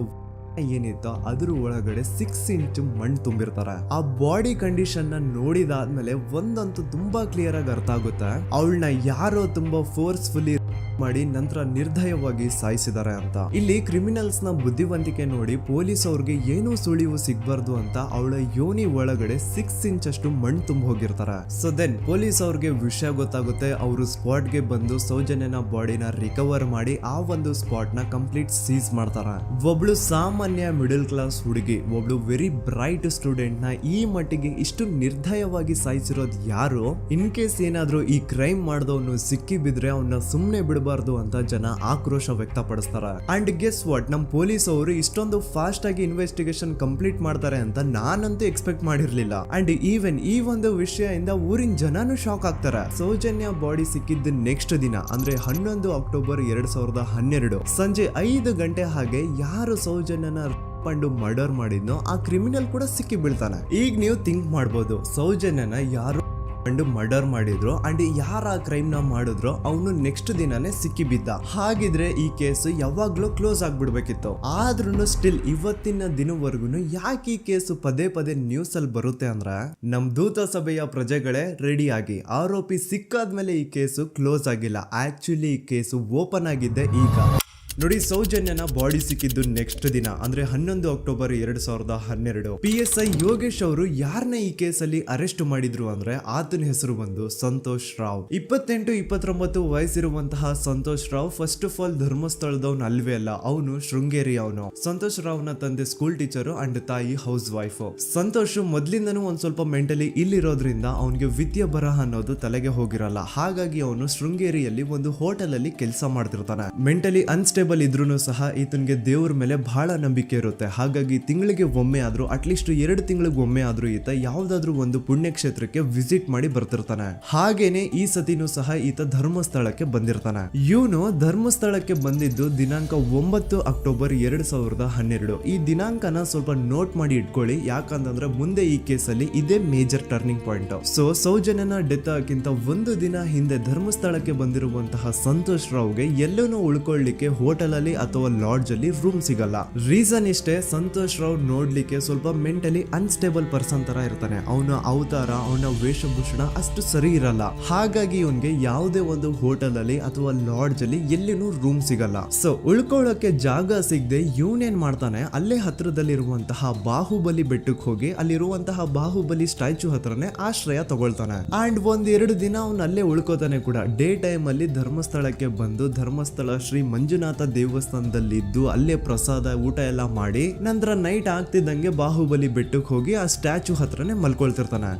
ಏನಿತ್ತೋ ಅದ್ರ ಒಳಗಡೆ 6 ಇಂಚ್ ಮಣ್ಣು ತುಂಬಿರ್ತಾರೆ. ಆ ಬಾಡಿ ಕಂಡೀಷನ್ ನ ನೋಡಿದಾದ್ಮೇಲೆ ಒಂದಂತೂ ತುಂಬಾ ಕ್ಲಿಯರ್ ಆಗಿ ಅರ್ಥ ಆಗುತ್ತೆ, ಅವಳನ್ನ ಯಾರೋ ತುಂಬಾ ಫೋರ್ಸ್ಫುಲಿ ಮಾಡಿ ನಂತರ ನಿರ್ದಯವಾಗಿ ಸಾಯಿಸಿದ್ದಾರೆ ಅಂತ. ಇಲ್ಲಿ ಕ್ರಿಮಿನಲ್ಸ್ ನ ಬುದ್ಧಿವಂತಿಕೆ ನೋಡಿ ಪೊಲೀಸ್ ಅವ್ರಿಗೆ ಏನೂ ಸುಳಿವು ಸಿಗ್ಬಾರ್ದು ಅಂತ ಅವಳ ಯೋನಿ ಒಳಗಡೆ 6 ಇಂಚ್ ಅಷ್ಟು ಮಣ್ಣು ತುಂಬ ಹೋಗಿರ್ತಾರೆ. ಸೊ ದೆನ್ ಪೊಲೀಸ್ ಅವ್ರಿಗೆ ವಿಷಯ ಗೊತ್ತಾಗುತ್ತೆ. ಅವರು ಸ್ಪಾಟ್ ಗೆ ಬಂದು ಸೌಜನ್ಯನ ಬಾಡಿನ ರಿಕವರ್ ಮಾಡಿ ಆ ಒಂದು ಸ್ಪಾಟ್ ನ ಕಂಪ್ಲೀಟ್ ಸೀಸ್ ಮಾಡ್ತಾರೆ. ಒಬ್ಳು ಸಾಮಾನ್ಯ ಮಿಡಲ್ ಕ್ಲಾಸ್ ಹುಡುಗಿ, ಒಬ್ಳು ವೆರಿ ಬ್ರೈಟ್ ಸ್ಟೂಡೆಂಟ್ ನ ಈ ಮಟ್ಟಿಗೆ ಇಷ್ಟು ನಿರ್ದಯವಾಗಿ ಸಾಯಿಸಿರೋದು ಯಾರು? ಇನ್ ಕೇಸ್ ಏನಾದ್ರೂ ಈ ಕ್ರೈಮ್ ಮಾಡಿದವನು ಸಿಕ್ಕಿ ಬಿದ್ರೆ ಅವನ್ನ ಸುಮ್ನೆ ಬಿಡಬಾರ್ದು ಅಂತ ಜನ ಆಕ್ರೋಶ ವ್ಯಕ್ತಪಡಿಸ್ತಾರೆ. ಅಂಡ್ ಗೆಸ್ ವಾಟ್, ನಮ್ ಪೊಲೀಸ್ ಅವರು ಇಷ್ಟೊಂದು ಫಾಸ್ಟ್ ಆಗಿ ಇನ್ವೆಸ್ಟಿಗೇಷನ್ ಕಂಪ್ಲೀಟ್ ಮಾಡ್ತಾರೆ ಅಂತ ನಾನಂತೂ ಎಕ್ಸ್ಪೆಕ್ಟ್ ಮಾಡಿರ್ಲಿಲ್ಲ. ಅಂಡ್ ಈವನ್ ಈ ಒಂದು ವಿಷಯದಿಂದ ಊರಿನ ಜನನು ಶಾಕ್ ಆಗ್ತಾರೆ. ಸೌಜನ್ಯ ಬಾಡಿ ಸಿಕ್ಕಿದ್ದ ನೆಕ್ಸ್ಟ್ ದಿನ ಅಂದ್ರೆ 11 ಅಕ್ಟೋಬರ್ 2012 ಸಂಜೆ 5 ಗಂಟೆ ಹಾಗೆ ಯಾರು ಸೌಜನ್ಯನ ಪಂಡು ಮರ್ಡರ್ ಮಾಡಿದ್ನೋ ಆ ಕ್ರಿಮಿನಲ್ ಕೂಡ ಸಿಕ್ಕಿ ಬೀಳ್ತಾನೆ. ಈಗ ನೀವು ಥಿಂಕ್ ಮಾಡ್ಬೋದು, ಸೌಜನ್ಯನ ಯಾರು ಮರ್ಡರ್ ಮಾಡಿದ್ರು ಅಂಡ್ ಯಾರ ಕ್ರೈಮ್ ನ ಮಾಡಿದ್ರು ಅವನು ನೆಕ್ಸ್ಟ್ ದಿನಾನೇ ಸಿಕ್ಕಿ ಬಿದ್ದ. ಹಾಗಿದ್ರೆ ಈ ಕೇಸ್ ಯಾವಾಗ್ಲೂ ಕ್ಲೋಸ್ ಆಗ್ಬಿಡ್ಬೇಕಿತ್ತು. ಆದ್ರೂ ಸ್ಟಿಲ್ ಇವತ್ತಿನ ದಿನವರೆಗೂ ಯಾಕೆ ಈ ಕೇಸು ಪದೇ ಪದೇ ನ್ಯೂಸ್ ಅಲ್ಲಿ ಬರುತ್ತೆ ಅಂದ್ರೆ, ನಮ್ ದೂತ ಸಭೆಯ ಪ್ರಜೆಗಳೇ ರೆಡಿ ಆಗಿ, ಆರೋಪಿ ಸಿಕ್ಕಾದ್ಮೇಲೆ ಈ ಕೇಸು ಕ್ಲೋಸ್ ಆಗಿಲ್ಲ. ಆಕ್ಚುಲಿ ಈ ಕೇಸು ಓಪನ್ ಆಗಿದ್ದೆ ಈಗ. ನೋಡಿ, ಸೌಜನ್ಯನ ಬಾಡಿ ಸಿಕ್ಕಿದ್ದು ನೆಕ್ಸ್ಟ್ ದಿನ ಅಂದ್ರೆ 11 ಅಕ್ಟೋಬರ್ 2012. PSI ಯೋಗೇಶ್ ಅವರು ಯಾರನ್ನ ಈ ಕೇಸಲ್ಲಿ ಅರೆಸ್ಟ್ ಮಾಡಿದ್ರು ಅಂದ್ರೆ ಆತನ ಹೆಸರು ಬಂದು ಸಂತೋಷ್ ರಾವ್. 28-29 ವಯಸ್ಸಿರುವಂತಹ Santosh Rao first of all ಧರ್ಮಸ್ಥಳದವನು ಅಲ್ವೇ ಅಲ್ಲ, ಅವನು ಶೃಂಗೇರಿ ಅವನು. ಸಂತೋಷ್ ರಾವ್ ನ ತಂದೆ ಸ್ಕೂಲ್ ಟೀಚರ್ ಅಂಡ್ ತಾಯಿ ಹೌಸ್ ವೈಫ್. ಸಂತೋಷ್ ಮೊದ್ಲಿಂದನೂ ಒಂದ್ ಸ್ವಲ್ಪ ಮೆಂಟಲಿ ಇಲ್ಲಿರೋದ್ರಿಂದ ಅವನಿಗೆ ವಿದ್ಯೆ ಬರಹ ಅನ್ನೋದು ತಲೆಗೆ ಹೋಗಿರಲ್ಲ. ಹಾಗಾಗಿ ಅವನು ಶೃಂಗೇರಿಯಲ್ಲಿ ಒಂದು ಹೋಟೆಲ್ ಅಲ್ಲಿ ಕೆಲಸ ಮಾಡ್ತಿರ್ತಾನೆ. ಮೆಂಟಲಿ ಅನ್ಸ್ಟೇಬಲ್ ಇದ್ರೂ ಸಹ ಈತನಿಗೆ ದೇವ್ರ ಮೇಲೆ ಬಹಳ ನಂಬಿಕೆ ಇರುತ್ತೆ. ಹಾಗಾಗಿ ತಿಂಗಳಿಗೆ ಒಮ್ಮೆ ಆದ್ರೂ, ಅಟ್ಲೀಸ್ಟ್ 2 ತಿಂಗಳಿಗೆ ಒಮ್ಮೆ ಆದ್ರೂ ಈತ ಯಾವ್ದಾದ್ರು ಒಂದು ಪುಣ್ಯಕ್ಷೇತ್ರಕ್ಕೆ ವಿಸಿಟ್ ಮಾಡಿ ಬರ್ತಿರ್ತಾನೆ. ಹಾಗೇನೆ ಈ ಸತಿನೂ ಸಹ ಈತ ಧರ್ಮಸ್ಥಳಕ್ಕೆ ಬಂದಿರ್ತಾನೆ. ಇವನು ಧರ್ಮಸ್ಥಳಕ್ಕೆ ಬಂದಿದ್ದು ದಿನಾಂಕ 9 ಅಕ್ಟೋಬರ್ 2012. ಈ ದಿನಾಂಕನ ಸ್ವಲ್ಪ ನೋಟ್ ಮಾಡಿ ಇಟ್ಕೊಳ್ಳಿ, ಯಾಕಂತಂದ್ರೆ ಮುಂದೆ ಈ ಕೇಸಲ್ಲಿ ಇದೇ ಮೇಜರ್ ಟರ್ನಿಂಗ್ ಪಾಯಿಂಟ್. ಸೊ ಸೌಜನ್ಯನ ಡೆತ್ ಆಗಿಂತ ಒಂದು ದಿನ ಹಿಂದೆ ಧರ್ಮಸ್ಥಳಕ್ಕೆ ಬಂದಿರುವಂತಹ ಸಂತೋಷ್ ರಾವ್ಗೆ ಎಲ್ಲೂ ಉಳ್ಕೊಳ್ಳಿಕ್ಕೆ ಹೋಟೆಲ್ ಅಲ್ಲಿ ಅಥವಾ ಲಾಡ್ಜ್ ಅಲ್ಲಿ ರೂಮ್ ಸಿಗಲ್ಲ. ರೀಸನ್ ಇಷ್ಟೇ, ಸಂತೋಷ್ ರಾವ್ ನೋಡ್ಲಿಕ್ಕೆ ಸ್ವಲ್ಪ ಮೆಂಟಲಿ ಅನ್ಸ್ಟೇಬಲ್ ಪರ್ಸನ್ ತರ ಇರ್ತಾನೆ. ಅವನ ಅವತಾರ, ಅವನ ವೇಷಭೂಷಣ ಅಷ್ಟು ಸರಿ ಇರಲ್ಲ. ಹಾಗಾಗಿ ಇವನ್ಗೆ ಯಾವುದೇ ಒಂದು ಹೋಟೆಲ್ ಅಲ್ಲಿ ಅಥವಾ ಲಾಡ್ಜ್ ಅಲ್ಲಿ ಎಲ್ಲಿನೂ ರೂಮ್ ಸಿಗಲ್ಲ. ಸೊ ಉಳ್ಕೊಳ್ಳೋಕೆ ಜಾಗ ಸಿಗದೆ ಇವನೇನ್ ಮಾಡ್ತಾನೆ, ಅಲ್ಲೇ ಹತ್ರದಲ್ಲಿರುವಂತಹ ಬಾಹುಬಲಿ ಬೆಟ್ಟಕ್ಕೆ ಹೋಗಿ ಅಲ್ಲಿರುವಂತಹ ಬಾಹುಬಲಿ ಸ್ಟ್ಯಾಚು ಹತ್ರನೇ ಆಶ್ರಯ ತಗೊಳ್ತಾನೆ. ಅಂಡ್ 1-2 ದಿನ ಅವನು ಅಲ್ಲೇ ಉಳ್ಕೋತಾನೆ ಕೂಡ. ಡೇ ಟೈಮ್ ಅಲ್ಲಿ ಧರ್ಮಸ್ಥಳಕ್ಕೆ ಬಂದು ಧರ್ಮಸ್ಥಳ ಶ್ರೀ ಮಂಜುನಾಥ ದೇವಸ್ಥಾನದಲ್ಲಿದ್ದು ಅಲ್ಲೇ ಪ್ರಸಾದ ಊಟ ಎಲ್ಲ ಮಾಡಿ ನಂತರ ನೈಟ್ ಆಗ್ತಿದ್ದಂಗೆ ಬಾಹುಬಲಿ ಬೆಟ್ಟಕ್ಕೆ ಹೋಗಿ ಆ ಸ್ಟ್ಯಾಚು ಹತ್ರನೇ ಮಲ್ಕೊಳ್ತಿರ್ತಾನೆ.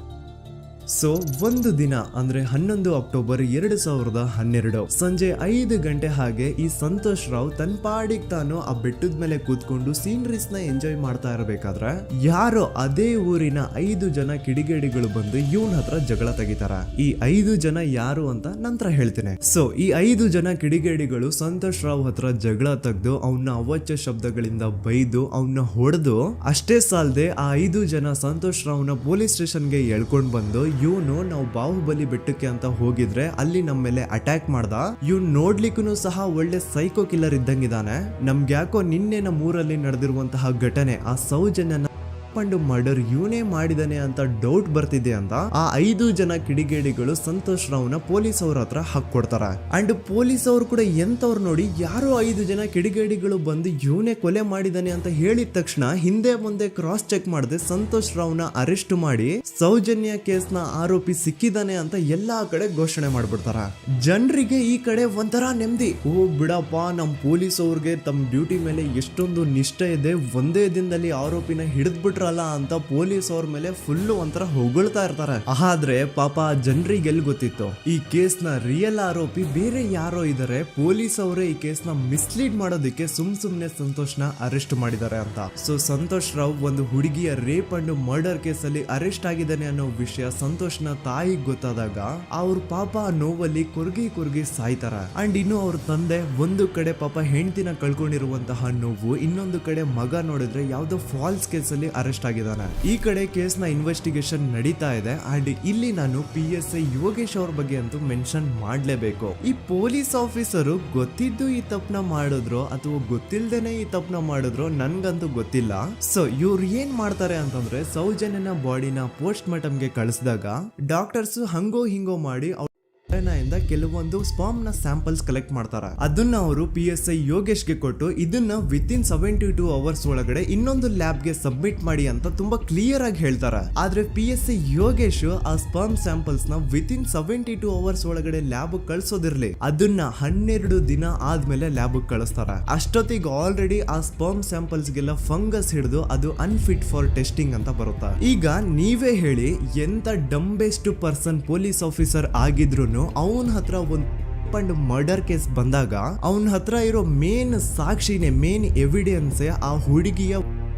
ಸೊ ಒಂದು ದಿನ ಅಂದ್ರೆ 11 ಅಕ್ಟೋಬರ್ 2012 ಸಂಜೆ 5 ಗಂಟೆ ಹಾಗೆ ಈ ಸಂತೋಷ್ ರಾವ್ ತನ್ನ ಪಾಡಿಗೆ ತಾನು ಆ ಬೆಟ್ಟದ ಮೇಲೆ ಕೂತ್ಕೊಂಡು ಸೀನರೀಸ್ ನ ಎಂಜಾಯ್ ಮಾಡ್ತಾ ಇರಬೇಕಾದ್ರೆ ಯಾರೋ ಅದೇ ಊರಿನ 5 ಜನ ಕಿಡಿಗೇಡಿಗಳು ಬಂದು ಇವನ್ ಹತ್ರ ಜಗಳ ತೆಗಿತಾರ. ಈ 5 ಜನ ಯಾರು ಅಂತ ನಂತರ ಹೇಳ್ತೀನಿ. ಸೊ ಈ 5 ಜನ ಕಿಡಿಗೇಡಿಗಳು ಸಂತೋಷ್ ರಾವ್ ಹತ್ರ ಜಗಳ ತೆಗೆದು ಅವನ್ನ ಅವಾಚ್ಯ ಶಬ್ದಗಳಿಂದ ಬೈದು ಅವನ್ನ ಹೊಡೆದು, ಅಷ್ಟೇ ಸಾಲದೆ ಆ 5 ಜನ ಸಂತೋಷ್ ರಾವ್ನ ಪೊಲೀಸ್ ಸ್ಟೇಷನ್ಗೆ ಎಳ್ಕೊಂಡ್ ಬಂದು ಇವನು ನಾವು ಬಾಹುಬಲಿ ಬೆಟ್ಟಕ್ಕೆ ಅಂತ ಹೋಗಿದ್ರೆ ಅಲ್ಲಿ ನಮ್ಮ ಮೇಲೆ ಅಟ್ಯಾಕ್ ಮಾಡ್ದ, ಇವ್ನು ನೋಡ್ಲಿಕ್ಕೂ ಸಹ ಒಳ್ಳೆ ಸೈಕೋ ಕಿಲ್ಲರ್ ಇದ್ದಂಗಿದಾನೆ, ನಮ್ಗೆ ಯಾಕೋ ನಿನ್ನೆ ನಮ್ಮ ಊರಲ್ಲಿ ನಡೆದಿರುವಂತಹ ಘಟನೆ ಆ ಸೌಜನ್ಯನ ಪಂಡು ಮರ್ಡರ್ ಇವನೇ ಮಾಡಿದಾನೆ ಅಂತ ಡೌಟ್ ಬರ್ತಿದೆ ಅಂತ ಆ 5 ಜನ ಕಿಡಿಗೇಡಿಗಳು ಸಂತೋಷ್ ರಾವ್ನ ಪೊಲೀಸ್ ಅವ್ರ ಹತ್ರ ಹಾಕೊಡ್ತಾರ. ಅಂಡ್ ಪೊಲೀಸ್ ಅವರು ಕೂಡ ಎಂತವ್ರು ನೋಡಿ, ಯಾರೋ 5 ಜನ ಕಿಡಿಗೇಡಿಗಳು ಬಂದು ಇವನೇ ಕೊಲೆ ಮಾಡಿದಾನೆ ಅಂತ ಹೇಳಿದ ತಕ್ಷಣ ಹಿಂದೆ ಮುಂದೆ ಕ್ರಾಸ್ ಚೆಕ್ ಮಾಡದೆ ಸಂತೋಷ್ ರಾವ್ನ ಅರೆಸ್ಟ್ ಮಾಡಿ ಸೌಜನ್ಯ ಕೇಸ್ನ ಆರೋಪಿ ಸಿಕ್ಕಿದಾನೆ ಅಂತ ಎಲ್ಲಾ ಕಡೆ ಘೋಷಣೆ ಮಾಡ್ಬಿಡ್ತಾರ. ಜನರಿಗೆ ಈ ಕಡೆ ಒಂಥರ ನೆಮ್ಮದಿ, ಓ ಬಿಡಪ್ಪ ನಮ್ ಪೊಲೀಸ್ ಅವ್ರಿಗೆ ತಮ್ಮ ಡ್ಯೂಟಿ ಮೇಲೆ ಎಷ್ಟೊಂದು ನಿಷ್ಠೆ ಇದೆ, ಒಂದೇ ದಿನದಲ್ಲಿ ಆರೋಪಿನ ಹಿಡಿದ್ಬಿಟ್ರಲ್ಲ ಅಂತ ಪೊಲೀಸ್ ಅವ್ರ ಮೇಲೆ ಫುಲ್ ಒಂಥರ ಹೊಗಳ್ತಾ ಇರ್ತಾರೆ. ಆದ್ರೆ ಪಾಪ ಜನರಿಗೆ ಎಲ್ಲಿ ಗೊತ್ತಿತ್ತು ಈ ಕೇಸ್ ನ ರಿಯಲ್ ಆರೋಪಿ ಬೇರೆ ಯಾರೋ ಇದಾರೆ, ಪೊಲೀಸ್ ಅವರೇ ಈ ಕೇಸ್ ನ ಮಿಸ್ಲೀಡ್ ಮಾಡೋದಕ್ಕೆ ಸುಮ್ನೆ ಸಂತೋಷ್ ನ ಅರೆಸ್ಟ್ ಮಾಡಿದ್ದಾರೆ ಅಂತ. ಸೊ ಸಂತೋಷ್ ರಾವ್ ಒಂದು ಹುಡುಗಿಯ ರೇಪ್ ಅಂಡ್ ಮರ್ಡರ್ ಕೇಸ್ ಅಲ್ಲಿ ಅರೆಸ್ಟ್ ಆಗಿದ್ದಾನೆ ಅನ್ನೋ ವಿಷಯ ಸಂತೋಷ್ ನ ತಾಯಿಗೆ ಗೊತ್ತಾದಾಗ ಅವ್ರ ಪಾಪ ನೋವಲ್ಲಿ ಕುರ್ಗಿ ಸಾಯ್ತಾರ. ಅಂಡ್ ಇನ್ನು ಅವ್ರ ತಂದೆ ಒಂದು ಕಡೆ ಪಾಪ ಹೆಂಡತಿನ ಕಳ್ಕೊಂಡಿರುವಂತಹ ನೋವು, ಇನ್ನೊಂದು ಕಡೆ ಮಗ ನೋಡಿದ್ರೆ ಯಾವ್ದೋ ಫಾಲ್ಸ್ ಕೇಸ್ ಅಲ್ಲಿ ಅರೆಸ್ಟ್ ಆಗಿದ್ದಾನೆ. ಈ ಕಡೆ ಕೇಸ್ ನ ಇನ್ವೆಸ್ಟಿಗೇಷನ್ ನಡೀತಾ ಇದೆ. ಅಂಡ್ ಇಲ್ಲಿ ನಾನು PSI ಯೋಗೇಶ್ ಅವ್ರ ಬಗ್ಗೆ ಅಂತೂ ಮೆನ್ಷನ್ ಮಾಡ್ಲೇಬೇಕು. ಈ ಪೊಲೀಸ್ ಆಫೀಸರು ಗೊತ್ತಿದ್ದು ಈ ತಪ್ಪನ ಮಾಡಿದ್ರು ಅಥವಾ ಗೊತ್ತಿಲ್ದೇನೆ ಈ ತಪ್ಪನ ಮಾಡಿದ್ರು ನನ್ಗಂತೂ ಗೊತ್ತಿಲ್ಲ. ಸೊ ಇವ್ರು ಏನ್ ಮಾಡ್ತಾರೆ ಅಂತಂದ್ರೆ, ಸೌಜನ್ಯನ ಬಾಡಿನ ಪೋಸ್ಟ್ ಮಾರ್ಟಮ್ ಗೆ ಕಳಿಸಿದಾಗ ಡಾಕ್ಟರ್ಸ್ ಹಂಗೋ ಹಿಂಗೋ ಮಾಡಿ ಇಂದ ಕೆಲವೊಂದು ಸ್ಪರ್ಮ್ ನ ಸ್ಯಾಂಪಲ್ಸ್ ಕಲೆಕ್ಟ್ ಮಾಡ್ತಾರೆ. ಅದನ್ನ ಅವರು PSI ಯೋಗೇಶ್ಗೆ ಕೊಟ್ಟು ಇದನ್ನ ವಿತಿನ್ 72 ಅವರ್ಸ್ ಒಳಗಡೆ ಇನ್ನೊಂದು ಲ್ಯಾಬ್ ಗೆ ಸಬ್ಮಿಟ್ ಮಾಡಿ ಅಂತ ತುಂಬಾ ಕ್ಲಿಯರ್ ಆಗಿ ಹೇಳ್ತಾರೆ. ಆದ್ರೆ PSI ಯೋಗೇಶ್ ಆ ಸ್ಪರ್ಮ್ ಸ್ಯಾಂಪಲ್ಸ್ ನ ವಿತಿನ್ 72 ಅವರ್ಸ್ ಒಳಗಡೆ ಲ್ಯಾಬ್ ಕಳ್ಸೋದಿರ್ಲಿ, ಅದನ್ನ 12 ದಿನ ಆದ್ಮೇಲೆ ಲ್ಯಾಬ್ ಕಳಿಸ್ತಾರೆ. ಅಷ್ಟೊತ್ತಿಗೆ ಆಲ್ರೆಡಿ ಆ ಸ್ಪರ್ಮ್ ಸ್ಯಾಂಪಲ್ಸ್ ಗೆಲ್ಲ ಫಂಗಸ್ ಹಿಡಿದು ಅದು ಅನ್ಫಿಟ್ ಫಾರ್ ಟೆಸ್ಟಿಂಗ್ ಅಂತ ಬರುತ್ತೆ. ಈಗ ನೀವೇ ಹೇಳಿ, ಎಂತ ಡಂಬೆಸ್ಟ್ ಪರ್ಸನ್ ಪೊಲೀಸ್ ಆಫೀಸರ್ ಆಗಿದ್ರು ಅವನ ಹತ್ರ ಒಂದು ಮರ್ಡರ್ ಕೇಸ್ ಬಂದಾಗ ಅವನ ಹತ್ರ ಇರೋ ಮೇನ್ ಸಾಕ್ಷಿನೇ, ಮೇನ್ ಎವಿಡೆನ್ಸ್ ಆ ಹುಡುಗಿಯ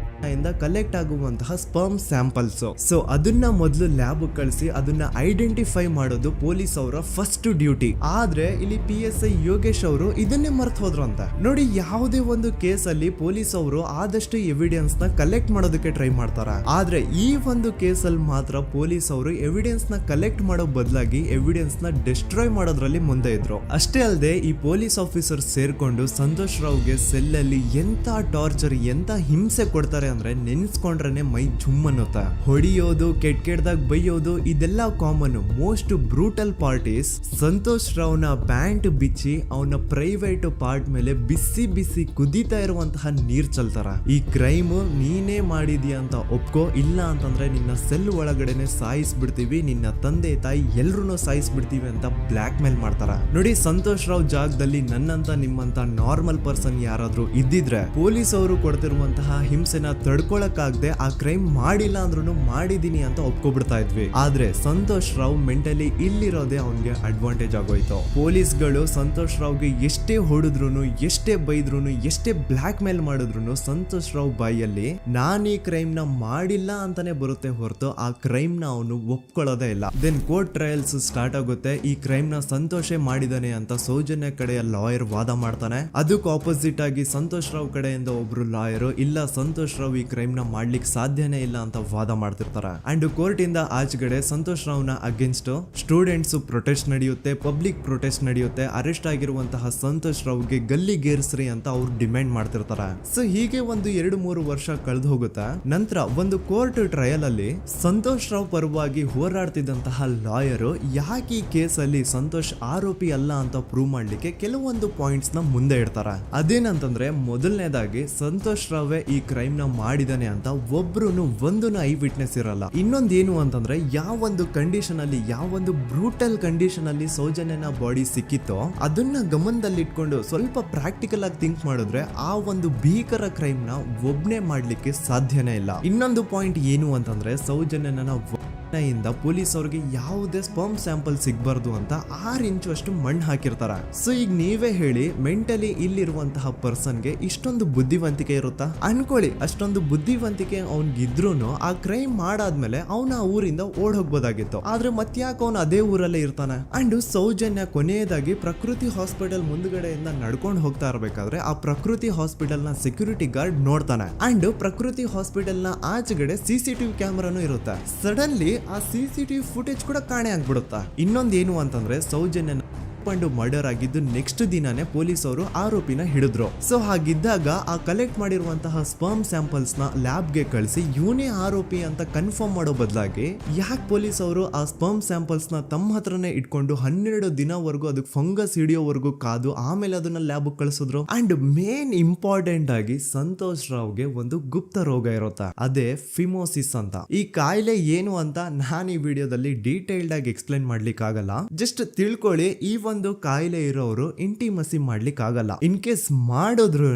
ಇಂದ ಕಲೆಕ್ಟ್ ಆಗುವಂತಹ ಸ್ಪರ್ಮ್ ಸ್ಯಾಂಪಲ್ಸ್. ಸೊ ಅದನ್ನ ಮೊದಲು ಲ್ಯಾಬ್ ಕಳಿಸಿ ಅದನ್ನ ಐಡೆಂಟಿಫೈ ಮಾಡೋದು ಪೊಲೀಸ್ ಅವರ ಫಸ್ಟ್ ಡ್ಯೂಟಿ. ಆದ್ರೆ ಇಲ್ಲಿ PSI ಯೋಗೇಶ್ ಅವರು ಇದನ್ನೇ ಮರ್ತು ಹೋದ್ರು ಅಂತ ನೋಡಿ. ಯಾವುದೇ ಒಂದು ಕೇಸ್ ಅಲ್ಲಿ ಪೊಲೀಸ್ ಅವರು ಆದಷ್ಟು ಎವಿಡೆನ್ಸ್ ನ ಕಲೆಕ್ಟ್ ಮಾಡೋದಕ್ಕೆ ಟ್ರೈ ಮಾಡ್ತಾರೆ. ಆದ್ರೆ ಈ ಒಂದು ಕೇಸ್ ಅಲ್ಲಿ ಮಾತ್ರ ಪೊಲೀಸ್ ಅವರು ಎವಿಡೆನ್ಸ್ ನ ಕಲೆಕ್ಟ್ ಮಾಡೋ ಬದಲಾಗಿ ಎವಿಡೆನ್ಸ್ ನ ಡಿಸ್ಟ್ರಾಯ್ ಮಾಡೋದ್ರಲ್ಲಿ ಮುಂದೆ ಇದ್ರು. ಅಷ್ಟೇ ಅಲ್ಲದೆ ಈ ಪೊಲೀಸ್ ಆಫೀಸರ್ ಸೇರ್ಕೊಂಡು ಸಂತೋಷ್ ರಾವ್ಗೆ ಸೆಲ್ ಅಲ್ಲಿ ಎಂತ ಟಾರ್ಚರ್, ಎಂತ ಹಿಂಸೆ ಕೊಡ್ತಾರೆ ಅಂದ್ರೆ ನೆನ್ಸ್ಕೊಂಡ್ರೆ ಮೈ ಜುಮ್ ಅನ್ನುತ್ತ. ಹೊಡಿಯೋದು, ಕೆಟ್ಟದಾಗ ಬೈಯೋದು, ಇದೆಲ್ಲ common. Most brutal parties Santosh ರಾವ್ನ ಪ್ಯಾಂಟ್ ಬಿಚ್ಚಿ ಅವನ ಪ್ರೈವೇಟ್ ಪಾರ್ಟ್ ಮೇಲೆ ಬಿಸಿ ಬಿಸಿ ಕುದೀತಾ ಇರುವಂತಹ ನೀರ್ ಚಲ್ತಾರ. ಈ ಕ್ರೈಮ್ ನೀನೇ ಮಾಡಿದ್ಯಾ ಅಂತ ಒಪ್ಕೋ, ಇಲ್ಲ ಅಂತಂದ್ರೆ ನಿನ್ನ ಸೆಲ್ ಒಳಗಡೆನೆ ಸಾಯಿಸ್ಬಿಡ್ತೀವಿ, ನಿನ್ನ ತಂದೆ ತಾಯಿ ಎಲ್ರು ಸಾಯಿಸ್ಬಿಡ್ತೀವಿ ಅಂತ ಬ್ಲಾಕ್ ಮೇಲ್ ಮಾಡ್ತಾರ. ನೋಡಿ, ಸಂತೋಷ್ ರಾವ್ ಜಾಗದಲ್ಲಿ ನನ್ನಂತ ನಿಮ್ಮಂತ ನಾರ್ಮಲ್ ಪರ್ಸನ್ ಯಾರಾದ್ರೂ ಇದ್ದಿದ್ರೆ ಪೊಲೀಸ್ ಅವರು ಕೊಡ್ತಿರುವಂತಹ ಹಿಂಸೆನ ತಡ್ಕೊಳಕ್ಕಾಗದೆ ಆ ಕ್ರೈಮ್ ಮಾಡಿಲ್ಲ ಅಂದ್ರೂ ಮಾಡಿದೀನಿ ಅಂತ ಒಪ್ಕೊಬಿಡ್ತಾ ಇದ್ವಿ. ಆದ್ರೆ ಸಂತೋಷ್ ರಾವ್ ಮೆಂಟಲಿ ಇಲ್ಲಿರೋದೇ ಅವನ್ಗೆ ಅಡ್ವಾಂಟೇಜ್ ಆಗೋಯ್ತು. ಪೊಲೀಸ್ಗಳು ಸಂತೋಷ್ ರಾವ್ಗೆ ಎಷ್ಟೇ ಹೊಡೆದ್ರು, ಎಷ್ಟೇ ಬೈದ್ರು, ಎಷ್ಟೇ ಬ್ಲಾಕ್ ಮೇಲ್ ಮಾಡಿದ್ರು ಸಂತೋಷ್ ರಾವ್ ಬಾಯಲ್ಲಿ ನಾನ್ ಈ ಕ್ರೈಮ್ ನ ಮಾಡಿಲ್ಲ ಅಂತಾನೆ ಬರುತ್ತೆ ಹೊರತು ಆ ಕ್ರೈಮ್ ನ ಅವನು ಒಪ್ಕೊಳ್ಳೋದೇ ಇಲ್ಲ. ದೆನ್ ಕೋರ್ಟ್ ಟ್ರಯಲ್ಸ್ ಸ್ಟಾರ್ಟ್ ಆಗುತ್ತೆ. ಈ ಕ್ರೈಮ್ ನ ಸಂತೋಷೇ ಮಾಡಿದಾನೆ ಅಂತ ಸೌಜನ್ಯ ಕಡೆಯ ಲಾಯರ್ ವಾದ ಮಾಡ್ತಾನೆ. ಅದಕ್ಕೆ ಆಪೋಸಿಟ್ ಆಗಿ ಸಂತೋಷ್ ರಾವ್ ಕಡೆಯಿಂದ ಒಬ್ರು ಲಾಯರ್ ಇಲ್ಲ, ಸಂತೋಷ್ ರಾವ್ ಈ ಕ್ರೈಮ್ ನ ಮಾಡ್ಲಿಕ್ಕೆ ಸಾಧ್ಯನೇ ಇಲ್ಲ ಅಂತ ವಾದ ಮಾಡ್ತಿರ್ತಾರೆ. ಅಂಡ್ ಕೋರ್ಟ್ ಇಂದ ಆಚೆಗಡೆ ಸಂತೋಷ್ ರಾವ್ ನ ಅಗೇನ್ಸ್ಟ್ ಸ್ಟೂಡೆಂಟ್ಸ್ ಪ್ರೊಟೆಸ್ಟ್ ನಡೆಯುತ್ತೆ, ಪಬ್ಲಿಕ್ ಪ್ರೊಟೆಸ್ಟ್ ನಡೆಯುತ್ತೆ. ಅರೆಸ್ಟ್ ಆಗಿರುವಂತಹ ಸಂತೋಷ್ ರಾವ್ಗೆ ಗಲ್ಲಿಗೇರಿಸ್ರಿ ಅಂತ ಅವ್ರು ಡಿಮ್ಯಾಂಡ್ ಮಾಡ್ತಿರ್ತಾರೆ. ಸೊ ಹೀಗೆ ಒಂದು 2-3 ವರ್ಷ ಕಳೆದು ಹೋಗುತ್ತೆ. ನಂತರ ಒಂದು ಕೋರ್ಟ್ ಟ್ರಯಲ್ ಅಲ್ಲಿ ಸಂತೋಷ್ ರಾವ್ ಪರವಾಗಿ ಹೋರಾಡ್ತಿದ್ದಂತಹ ಲಾಯರ್ ಯಾಕೆ ಈ ಕೇಸ್ ಅಲ್ಲಿ ಸಂತೋಷ್ ಆರೋಪಿ ಅಲ್ಲ ಅಂತ ಪ್ರೂವ್ ಮಾಡ್ಲಿಕ್ಕೆ ಕೆಲವೊಂದು ಪಾಯಿಂಟ್ಸ್ ನ ಮುಂದೆ ಇಡ್ತಾರೆ. ಅದೇನಂತಂದ್ರೆ, ಮೊದಲನೇದಾಗಿ ಸಂತೋಷ್ ರಾವ್ ಈ ಕ್ರೈಮ್ ನ ಮಾಡಿದಾನೆ ಅಂತ ಒಬ್ರು ಒಂದು ಐ ವಿಟ್ನೆಸ್ ಇರಲ್ಲ. ಇನ್ನೊಂದೇನು ಅಂತಂದ್ರೆ, ಯಾವೊಂದು ಕಂಡೀಷನ್ ಅಲ್ಲಿ, ಯಾವೊಂದು ಬ್ರೂಟಲ್ ಕಂಡೀಷನ್ ಅಲ್ಲಿ ಸೌಜನ್ಯನ ಬಾಡಿ ಸಿಕ್ಕಿತ್ತೋ ಅದನ್ನ ಗಮನದಲ್ಲಿಟ್ಕೊಂಡು ಸ್ವಲ್ಪ ಪ್ರಾಕ್ಟಿಕಲ್ ಆಗಿ ಥಿಂಕ್ ಮಾಡಿದ್ರೆ ಆ ಒಂದು ಭೀಕರ ಕ್ರೈಮ್ ನ ಒಬ್ನೇ ಮಾಡ್ಲಿಕ್ಕೆ ಸಾಧ್ಯನೇ ಇಲ್ಲ. ಇನ್ನೊಂದು ಪಾಯಿಂಟ್ ಏನು ಅಂತಂದ್ರೆ, ಸೌಜನ್ಯನ ಇಂದ ಪೊಲೀಸ್ ಅವ್ರಿಗೆ ಯಾವುದೇ ಸ್ಪರ್ಮ್ ಸ್ಯಾಂಪಲ್ ಸಿಗ್ಬಾರ್ದು ಅಂತ 6 ಇಂಚು ಅಷ್ಟು ಮಣ್ಣು ಹಾಕಿರ್ತಾರ. ಸೊ ಈಗ ನೀವೇ ಹೇಳಿ, ಮೆಂಟಲಿ ಇಲ್ಲಿರುವಂತಹ ಪರ್ಸನ್ಗೆ ಇಷ್ಟೊಂದು ಬುದ್ಧಿವಂತಿಕೆ ಇರುತ್ತಾ ಅನ್ಕೊಳ್ಳಿ. ಅಷ್ಟೊಂದು ಬುದ್ಧಿವಂತಿಕೆ ಅವ್ನಿಗಿದ್ರೂನು ಆ ಕ್ರೈಮ್ ಮಾಡಾದ್ಮೇಲೆ ಅವನ ಆ ಊರಿಂದ ಓಡ್ ಹೋಗ್ಬೋದಾಗಿತ್ತು. ಆದ್ರೆ ಮತ್ತ್ಯಾಕೆ ಅವನು ಅದೇ ಊರಲ್ಲೇ ಇರ್ತಾನೆ. ಅಂಡ್ ಸೌಜನ್ಯ ಕೊನೆಯದಾಗಿ ಪ್ರಕೃತಿ ಹಾಸ್ಪಿಟಲ್ ಮುಂದ್ಗಡೆಯಿಂದ ನಡ್ಕೊಂಡು ಹೋಗ್ತಾ ಇರ್ಬೇಕಾದ್ರೆ ಆ ಪ್ರಕೃತಿ ಹಾಸ್ಪಿಟಲ್ ನ ಸೆಕ್ಯೂರಿಟಿ ಗಾರ್ಡ್ ನೋಡ್ತಾನೆ. ಅಂಡ್ ಪ್ರಕೃತಿ ಹಾಸ್ಪಿಟಲ್ ನ ಆಚೆಗಡೆ CCTV ಕ್ಯಾಮರಾನು ಇರುತ್ತೆ. ಸಡನ್ಲಿ ಆ CCTV ಫುಟೇಜ್ ಕೂಡ ಕಾಣೆ ಆಗ್ಬಿಡುತ್ತಾ. ಇನ್ನೊಂದೇನು ಅಂತಂದ್ರೆ, ಸೌಜನ್ಯನ ಮರ್ಡರ್ ಆಗಿದ್ದು ನೆಕ್ಸ್ಟ್ ದಿನಾನೇ ಪೊಲೀಸ್ ಅವರು ಆರೋಪಿನ ಹಿಡಿದ್ರು. ಸೊ ಹಾಗಿದ್ದಾಗ ಆ ಕಲೆಕ್ಟ್ ಮಾಡಿರುವಂತಹ ಸ್ಪರ್ಮ್ ಸ್ಯಾಂಪಲ್ಸ್ ನ ಲ್ಯಾಬ್ ಗೆ ಕಳಿಸಿ ಇವನೇ ಆರೋಪಿ ಅಂತ ಕನ್ಫರ್ಮ್ ಮಾಡೋ ಬದಲಾಗಿ ಯಾಕೆ ಪೊಲೀಸ್ ಅವರು ಆ ಸ್ಪರ್ಮ್ ಸ್ಯಾಂಪಲ್ಸ್ ನ ತಮ್ಮ ಹತ್ರನೇ ಇಟ್ಕೊಂಡು 12 ದಿನವರೆಗೂ ಅದಕ್ಕೆ ಫಂಗಸ್ ಹಿಡಿಯೋವರೆಗೂ ಕಾದು ಆಮೇಲೆ ಅದನ್ನ ಲ್ಯಾಬ್ ಕಳಿಸಿದ್ರು. ಅಂಡ್ ಮೇನ್ ಇಂಪಾರ್ಟೆಂಟ್ ಆಗಿ ಸಂತೋಷ್ ರಾವ್ಗೆ ಒಂದು ಗುಪ್ತ ರೋಗ ಇರುತ್ತೆ, ಅದೇ ಫಿಮೋಸಿಸ್ ಅಂತ. ಈ ಕಾಯಿಲೆ ಏನು ಅಂತ ನಾನು ಈ ವಿಡಿಯೋದಲ್ಲಿ ಡೀಟೇಲ್ಡ್ ಆಗಿ ಎಕ್ಸ್ಪ್ಲೈನ್ ಮಾಡ್ಲಿಕ್ಕೆ ಆಗಲ್ಲ. ಜಸ್ಟ್ ತಿಳ್ಕೊಳ್ಳಿ, ಈ ಒಂದು ಕಾಯಿಲೆ ಇರೋರು ಇಂಟಿಮಸಿ ಮಾಡ್ಲಿಕ್ಕೆ ಆಗಲ್ಲ. ಇನ್ ಕೇಸ್ ಮಾಡಿದ್ರು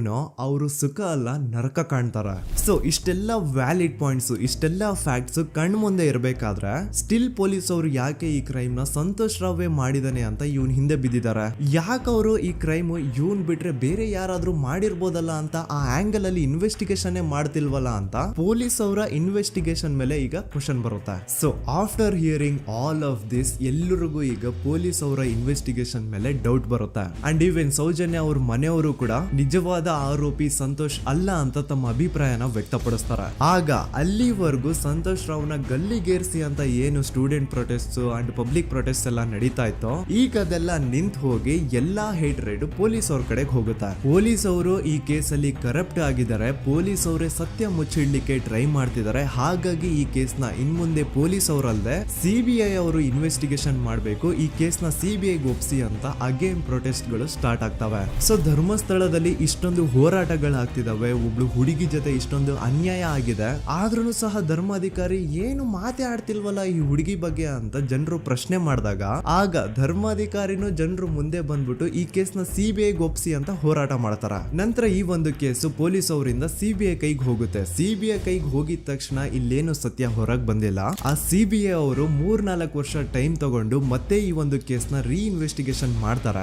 ಅವರು ಸುಖ ಅಲ್ಲ ನರಕ ಕಾಣ್ತಾರ. ಸೊ ಇಷ್ಟೆಲ್ಲ ವ್ಯಾಲಿಡ್ ಪಾಯಿಂಟ್ಸ್, ಇಷ್ಟೆಲ್ಲ ಫ್ಯಾಕ್ಟ್ಸ್ ಕಣ್ ಮುಂದೆ ಇರಬೇಕಾದ್ರೆ ಸ್ಟಿಲ್ ಪೊಲೀಸ್ ಅವರು ಯಾಕೆ ಈ ಕ್ರೈಮ್ ನ ಸಂತೋಷ್ ರಾವೇ ಮಾಡಿದಾನೆ ಅಂತ ಇವನ್ ಹಿಂದೆ ಬಿದ್ದಿದ್ದಾರೆ. ಯಾಕೆ ಅವರು ಈ ಕ್ರೈಮ್ ಇವನ್ ಬಿಟ್ರೆ ಬೇರೆ ಯಾರಾದ್ರೂ ಮಾಡಿರ್ಬೋದಲ್ಲ ಅಂತ ಆ ಆಂಗಲ್ ಅಲ್ಲಿ ಇನ್ವೆಸ್ಟಿಗೇಷನ್ ಮಾಡ್ತಿಲ್ವಲ್ಲ ಅಂತ ಪೊಲೀಸ್ ಅವರ ಇನ್ವೆಸ್ಟಿಗೇಷನ್ ಮೇಲೆ ಈಗ ಕ್ವಶನ್ ಬರುತ್ತೆ. So after hearing all of this, ಎಲ್ಲರಿಗೂ ಈಗ ಪೊಲೀಸ್ ಅವರ ಇನ್ವೆಸ್ಟಿಗೇಷನ್ ಇನ್ವೆಸ್ಟಿಗೇಷನ್ ಮೇಲೆ ಡೌಟ್ ಬರುತ್ತೆ. ಅಂಡ್ ಈವನ್ ಸೌಜನ್ಯ ಅವ್ರ ಮನೆಯವರು ಕೂಡ ನಿಜವಾದ ಆರೋಪಿ ಸಂತೋಷ್ ಅಲ್ಲ ಅಂತ ತಮ್ಮ ಅಭಿಪ್ರಾಯನ ವ್ಯಕ್ತಪಡಿಸ್ತಾರೆ. ಆಗ ಅಲ್ಲಿವರೆಗೂ ಸಂತೋಷ್ ರಾವ್ನ ಗಲ್ಲಿಗೇರಿಸಿ ಅಂತ ಏನು student protest and public protest ಎಲ್ಲ ನಡೀತಾ ಇತ್ತು, ಈಗ ಅದೆಲ್ಲ ನಿಂತು ಹೋಗಿ ಎಲ್ಲಾ ಹೇಟ್ ರೈಡ್ ಪೊಲೀಸ್ ಅವ್ರ ಕಡೆಗೆ ಹೋಗುತ್ತೆ. ಪೊಲೀಸ್ ಅವರು ಈ ಕೇಸಲ್ಲಿ ಕರಪ್ಟ್ ಆಗಿದ್ದಾರೆ, ಪೊಲೀಸ್ ಅವರೇ ಸತ್ಯ ಮುಚ್ಚಿಡ್ಲಿಕ್ಕೆ ಟ್ರೈ ಮಾಡ್ತಿದ್ದಾರೆ. ಹಾಗಾಗಿ ಈ ಕೇಸ್ನ ಇನ್ಮುಂದೆ ಪೊಲೀಸ್ ಅವರಲ್ಲದೆ ಸಿಬಿಐ ಅವರು ಇನ್ವೆಸ್ಟಿಗೇಷನ್ ಮಾಡಬೇಕು, ಈ ಕೇಸ್ನ ಸಿಬಿಐ ಒಪ್ಸಿ ಅಂತ ಅಗೇನ್ ಪ್ರೊಟೆಸ್ಟ್ ಗಳು ಸ್ಟಾರ್ಟ್ ಆಗ್ತವೆ. ಸೊ ಧರ್ಮಸ್ಥಳದಲ್ಲಿ ಇಷ್ಟೊಂದು ಹೋರಾಟಗಳಾಗ್ತಿದಾವೆ, ಒಬ್ಳು ಹುಡುಗಿ ಜೊತೆ ಇಷ್ಟೊಂದು ಅನ್ಯಾಯ ಆಗಿದೆ, ಆದ್ರೂ ಸಹ ಧರ್ಮಾಧಿಕಾರಿ ಏನು ಮಾತೇ ಆಡ್ತಿಲ್ವಲ್ಲ ಈ ಹುಡುಗಿ ಬಗ್ಗೆ ಅಂತ ಜನರು ಪ್ರಶ್ನೆ ಮಾಡಿದಾಗ ಆಗ ಧರ್ಮಾಧಿಕಾರಿನೂ ಜನರು ಮುಂದೆ ಬಂದ್ಬಿಟ್ಟು ಈ ಕೇಸ್ನ ಸಿಬಿಐ ಒಪ್ಸಿ ಅಂತ ಹೋರಾಟ ಮಾಡ್ತಾರ. ನಂತರ ಈ ಒಂದು ಕೇಸು ಪೊಲೀಸ್ ಅವರಿಂದ ಸಿಬಿಐ ಕೈಗೆ ಹೋಗುತ್ತೆ. ಸಿಬಿಐ ಕೈಗೆ ಹೋಗಿದ ತಕ್ಷಣ ಇಲ್ಲೇನು ಸತ್ಯ ಹೊರಗೆ ಬಂದಿಲ್ಲ. ಆ ಸಿಬಿಐ ಅವರು 3-4 ವರ್ಷ ಟೈಮ್ ತಗೊಂಡು ಮತ್ತೆ ಈ ಒಂದು ಕೇಸ್ನ ರೀ ಇನ್ವೆಸ್ಟಿಗೇಷನ್ ಮಾಡ್ತಾರ.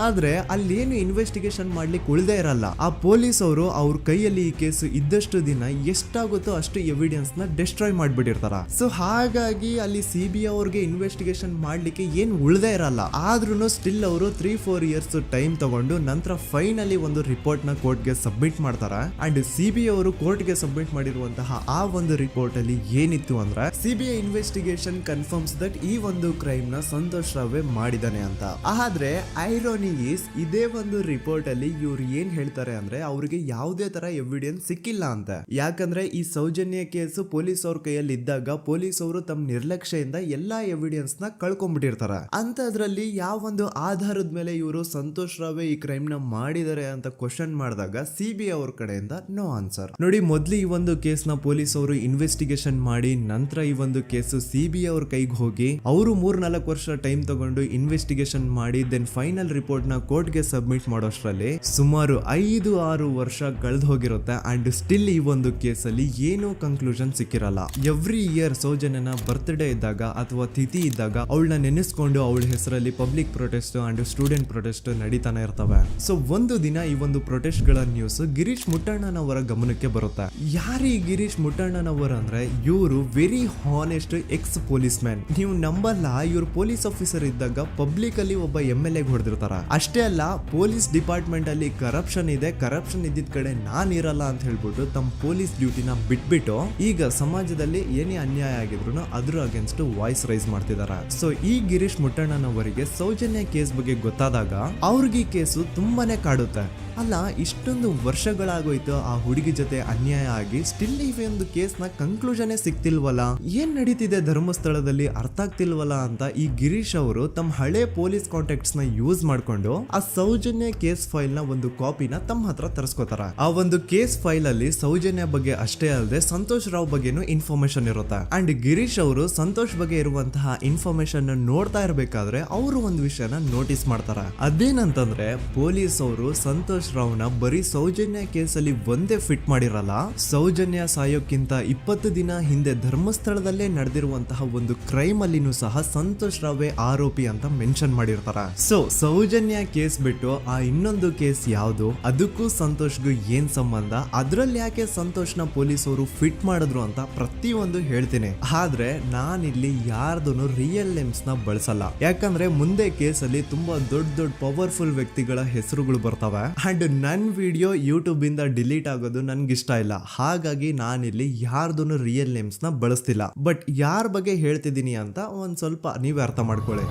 ಆದ್ರೆ ಅಲ್ಲೇನು ಇನ್ವೆಸ್ಟಿಗೇಷನ್ ಮಾಡ್ಲಿಕ್ಕೆ ಉಳ್ದೇ ಇರಲ್ಲ. ಆ ಪೊಲೀಸ್ ಅವರು ಅವ್ರ ಕೈಯಲ್ಲಿ ಈ ಕೇಸು ಇದ್ದಷ್ಟು ದಿನ ಎಷ್ಟಾಗುತ್ತೋ ಅಷ್ಟು ಎವಿಡೆನ್ಸ್ ನ ಡಿಸ್ಟ್ರಾಯ್ ಮಾಡ್ಬಿಟ್ಟಿರ್ತಾರ. ಸೊ ಹಾಗಾಗಿ ಅಲ್ಲಿ ಸಿಬಿಐ ಅವ್ರಿಗೆ ಇನ್ವೆಸ್ಟಿಗೇಷನ್ ಮಾಡ್ಲಿಕ್ಕೆ ಏನ್ ಉಳ್ದೇ ಇರಲ್ಲ. ಆದ್ರೂ ಸ್ಟಿಲ್ ಅವರು 3-4 ಇಯರ್ಸ್ ಟೈಮ್ ತಗೊಂಡು ನಂತರ ಫೈನಲಿ ಒಂದು ರಿಪೋರ್ಟ್ ನ ಕೋರ್ಟ್ ಗೆ ಸಬ್ಮಿಟ್ ಮಾಡ್ತಾರ. ಅಂಡ್ ಸಿಬಿಐ ಅವರು ಕೋರ್ಟ್ ಗೆ ಸಬ್ಮಿಟ್ ಮಾಡಿರುವಂತಹ ಆ ಒಂದು ರಿಪೋರ್ಟ್ ಅಲ್ಲಿ ಏನಿತ್ತು ಅಂದ್ರೆ ಸಿಬಿಐ ಇನ್ವೆಸ್ಟಿಗೇಷನ್ ಕನ್ಫರ್ಮ್ಸ್ ದಟ್ ಈ ಒಂದು ಕ್ರೈಮ್ ನ ಸಂತೋಷ್ ರಾವ್ ಮಾಡಿದಾನೆ ಅಂತ. ಆದ್ರೆ ಐರೋನಿ ಈಸ್ ಇದೇ ಒಂದು ರಿಪೋರ್ಟ್ ಅಲ್ಲಿ ಇವ್ರು ಏನ್ ಹೇಳ್ತಾರೆ ಅಂದ್ರೆ ಅವ್ರಿಗೆ ಯಾವುದೇ ತರ ಎವಿಡೆನ್ಸ್ ಸಿಕ್ಕಿಲ್ಲ ಅಂತ. ಯಾಕಂದ್ರೆ ಈ ಸೌಜನ್ಯ ಕೇಸು ಪೊಲೀಸ್ ಅವ್ರ ಕೈಯಲ್ಲಿ ಇದ್ದಾಗ ಪೊಲೀಸ್ ಅವರು ತಮ್ಮ ನಿರ್ಲಕ್ಷ್ಯದಿಂದ ಎಲ್ಲಾ ಎವಿಡೆನ್ಸ್ ನ ಕಳ್ಕೊಂಡ್ಬಿಟ್ಟಿರ್ತಾರ. ಅಂತದ್ರಲ್ಲಿ ಯಾವ ಒಂದು ಆಧಾರದ ಮೇಲೆ ಇವರು ಸಂತೋಷ್ ರಾವ್ ಈ ಕ್ರೈಮ್ ನ ಮಾಡಿದ್ದಾರೆ ಅಂತ ಕ್ವಶನ್ ಮಾಡಿದಾಗ ಸಿಬಿಐ ಅವ್ರ ಕಡೆಯಿಂದ ನೋ ಆನ್ಸರ್. ನೋಡಿ, ಮೊದ್ಲು ಈ ಒಂದು ಕೇಸ್ ನ ಪೊಲೀಸ್ ಅವರು ಇನ್ವೆಸ್ಟಿಗೇಷನ್ ಮಾಡಿ ನಂತರ ಈ ಒಂದು ಕೇಸು ಸಿಬಿಐ ಅವ್ರ ಕೈಗೆ ಹೋಗಿ ಅವರು 3-4 ವರ್ಷ ಟೈಮ್ ತಗೊಂಡು ಇನ್ವೆಸ್ಟಿಗೇಷನ್ ಮಾಡಿ ದೆನ್ ಫೈನಲ್ ರಿಪೋರ್ಟ್ ನ ಕೋರ್ಟ್ ಗೆ ಸಬ್ಮಿಟ್ ಮಾಡೋಷ್ಟ್ರಲ್ಲಿ ಸುಮಾರು 5-6 ವರ್ಷ ಕಳೆದು ಹೋಗಿರುತ್ತೆ. ಅಂಡ್ ಸ್ಟಿಲ್ ಈ ಒಂದು ಕೇಸಲ್ಲಿ ಏನೂ ಕನ್ಕ್ಲೂಷನ್ ಸಿಕ್ಕಿರಲ್ಲ. ಎವ್ರಿ ಇಯರ್ ಸೌಜನ್ಯನ ಬರ್ತ್ಡೇ ಇದ್ದಾಗ ಅಥವಾ ತಿಥಿ ಇದ್ದಾಗ ಅವಳನ್ನ ನೆನೆಸ್ಕೊಂಡು ಅವಳ ಹೆಸರಲ್ಲಿ public protest and student protest ನಡೀತಾನೆ ಇರ್ತವೆ. ಸೊ ಒಂದು ದಿನ ಈ ಒಂದು ಪ್ರೊಟೆಸ್ಟ್ ಗಳ ನ್ಯೂಸ್ ಗಿರೀಶ್ ಮುಟ್ಟಣ್ಣನವರ ಗಮನಕ್ಕೆ ಬರುತ್ತೆ. ಯಾರು ಈ ಗಿರೀಶ್ ಮುಟ್ಟಣ್ಣನವರ ಅಂದ್ರೆ ಇವರು very honest X police man. ನೀವು ನಂಬಲ್ಲ, ಇವ್ರು ಪೊಲೀಸ್ ಆಫೀಸರ್ ಇದ್ದಾಗ ಪಬ್ಲಿಕ್ ಅಲ್ಲಿ ಒಬ್ಬ MLA ಹೊಡೆದಿರ್ತಾರ. ಅಷ್ಟೇ ಅಲ್ಲ, ಪೊಲೀಸ್ ಡಿಪಾರ್ಟ್ಮೆಂಟ್ ಅಲ್ಲಿ ಕರಪ್ಷನ್ ಇದೆ, ಕರಪ್ಷನ್ ಇದ್ದಿದ್ ಕಡೆ ನಾನ್ ಇರಲ್ಲ ಅಂತ ಹೇಳ್ಬಿಟ್ಟು ತಮ್ಮ ಪೊಲೀಸ್ ಡ್ಯೂಟಿನ ಬಿಟ್ಬಿಟ್ಟು ಈಗ ಸಮಾಜದಲ್ಲಿ ಏನೇ ಅನ್ಯಾಯ ಆಗಿದ್ರು ಅದ್ರ ಅಗೇನ್ಸ್ಟ್ ವಾಯ್ಸ್ ರೈಸ್ ಮಾಡ್ತಿದಾರ. ಸೊ ಈ ಗಿರೀಶ್ ಮುಟ್ಟಣ್ಣನವರಿಗೆ ಸೌಜನ್ಯ ಕೇಸ್ ಬಗ್ಗೆ ಗೊತ್ತಾದಾಗ ಅವ್ರಿಗೆ ಈ ಕೇಸು ತುಂಬಾನೇ ಕಾಡುತ್ತೆ. ಅಲ್ಲ, ಇಷ್ಟೊಂದು ವರ್ಷಗಳಾಗೋಯ್ತು ಆ ಹುಡುಗಿ ಜೊತೆ ಅನ್ಯಾಯ ಆಗಿ, ಸ್ಟಿಲ್ ಈ ಒಂದು ಕೇಸ್ ನ ಕನ್ಕ್ಲೂಷನ್ ಸಿಕ್ತಿಲ್ವಲ್ಲ, ಏನ್ ನಡೀತಿದೆ ಧರ್ಮಸ್ಥಳದಲ್ಲಿ ಅರ್ಥ ಆಗ್ತಿಲ್ವಲ್ಲ ಅಂತ ಈ ಗಿರೀಶ್ ಅವರು ತಮ್ಮ ಹಳೆ ಪೊಲೀಸ್ ಕಾಂಟ್ಯಾಕ್ಟ್ಸ್ ನ ಯೂಸ್ ಮಾಡ್ಕೊಂಡು ಆ ಸೌಜನ್ಯ ಕೇಸ್ ಫೈಲ್ ನ ಒಂದು ಕಾಪಿನ ತಮ್ಮ ಹತ್ರ ತರಿಸ್ಕೋತಾರ. ಆ ಒಂದು ಕೇಸ್ ಫೈಲ್ ಅಲ್ಲಿ ಸೌಜನ್ಯ ಬಗ್ಗೆ ಅಷ್ಟೇ ಅಲ್ಲದೆ ಸಂತೋಷ್ ರಾವ್ ಬಗ್ಗೆನೂ ಇನ್ಫಾರ್ಮೇಶನ್ ಇರುತ್ತೆ. ಅಂಡ್ ಗಿರೀಶ್ ಅವರು ಸಂತೋಷ್ ಬಗ್ಗೆ ಇರುವಂತಹ ಇನ್ಫಾರ್ಮೇಶನ್ ನೋಡ್ತಾ ಇರ್ಬೇಕಾದ್ರೆ ಅವರು ಒಂದು ವಿಷಯನ ನೋಟಿಸ್ ಮಾಡ್ತಾರ. ಅದೇನಂತಂದ್ರೆ ಪೊಲೀಸ್ ಅವರು ಸಂತೋಷ್ ರಾವ್ನ ಬರೀ ಸೌಜನ್ಯ ಕೇಸಲ್ಲಿ ಒಂದೇ ಫಿಟ್ ಮಾಡಿರಲ್ಲ, ಸೌಜನ್ಯ ಸಾಯೋಕ್ಕಿಂತ 20 ದಿನ ಹಿಂದೆ ಧರ್ಮಸ್ಥಳದಲ್ಲೇ ನಡೆದಿರುವಂತಹ ಒಂದು ಕ್ರೈಮ್ ಅಲ್ಲಿನೂ ಸಹ ಸಂತೋಷ್ ರಾವ್ ಆರೋಪಿ ಅಂತ ಮೆನ್ಷನ್ ಮಾಡಿರ್ತಾರ. ಸೊ ಸೌಜನ್ಯ ಕೇಸ್ ಬಿಟ್ಟು ಆ ಇನ್ನೊಂದು ಕೇಸ್ ಯಾವುದು, ಅದಕ್ಕೂ ಸಂತೋಷ್ಗೂ ಏನ್ ಸಂಬಂಧ, ಅದ್ರಲ್ಲಿ ಯಾಕೆ ಸಂತೋಷ್ನ ಪೊಲೀಸ್ ಅವರು ಫಿಟ್ ಮಾಡಿದ್ರು ಅಂತ ಪ್ರತಿಯೊಂದು ಹೇಳ್ತೀನಿ. ಆದ್ರೆ ನಾನಿಲ್ಲಿ ಯಾರ್ದು ರಿಯಲ್ ನೇಮ್ಸ್ ನ ಬಳಸಲ್ಲ. ಯಾಕಂದ್ರೆ ಮುಂದೆ ಕೇಸಲ್ಲಿ ತುಂಬಾ ದೊಡ್ಡ ಪವರ್ಫುಲ್ ವ್ಯಕ್ತಿಗಳ ಹೆಸರುಗಳು ಬರ್ತವೆ. ಅಂಡ್ ನನ್ ವಿಡಿಯೋ ಯೂಟ್ಯೂಬ್ ಇಂದ ಡಿಲೀಟ್ ಆಗೋದು ನನ್ಗೆ ಇಷ್ಟ ಇಲ್ಲ. ಹಾಗಾಗಿ ನಾನಿಲ್ಲಿ ಯಾರ್ದು ರಿಯಲ್ ನೇಮ್ಸ್ ನ ಬಳಸ್ತಿಲ್ಲ. ಬಟ್ ಯಾರ ಬಗ್ಗೆ ಹೇಳ್ತಿದ್ದೀನಿ ಅಂತ ಒಂದ್ ಸ್ವಲ್ಪ ನೀವೇ ಅರ್ಥ ಮಾಡ್ಕೊಳ್ಳಿ.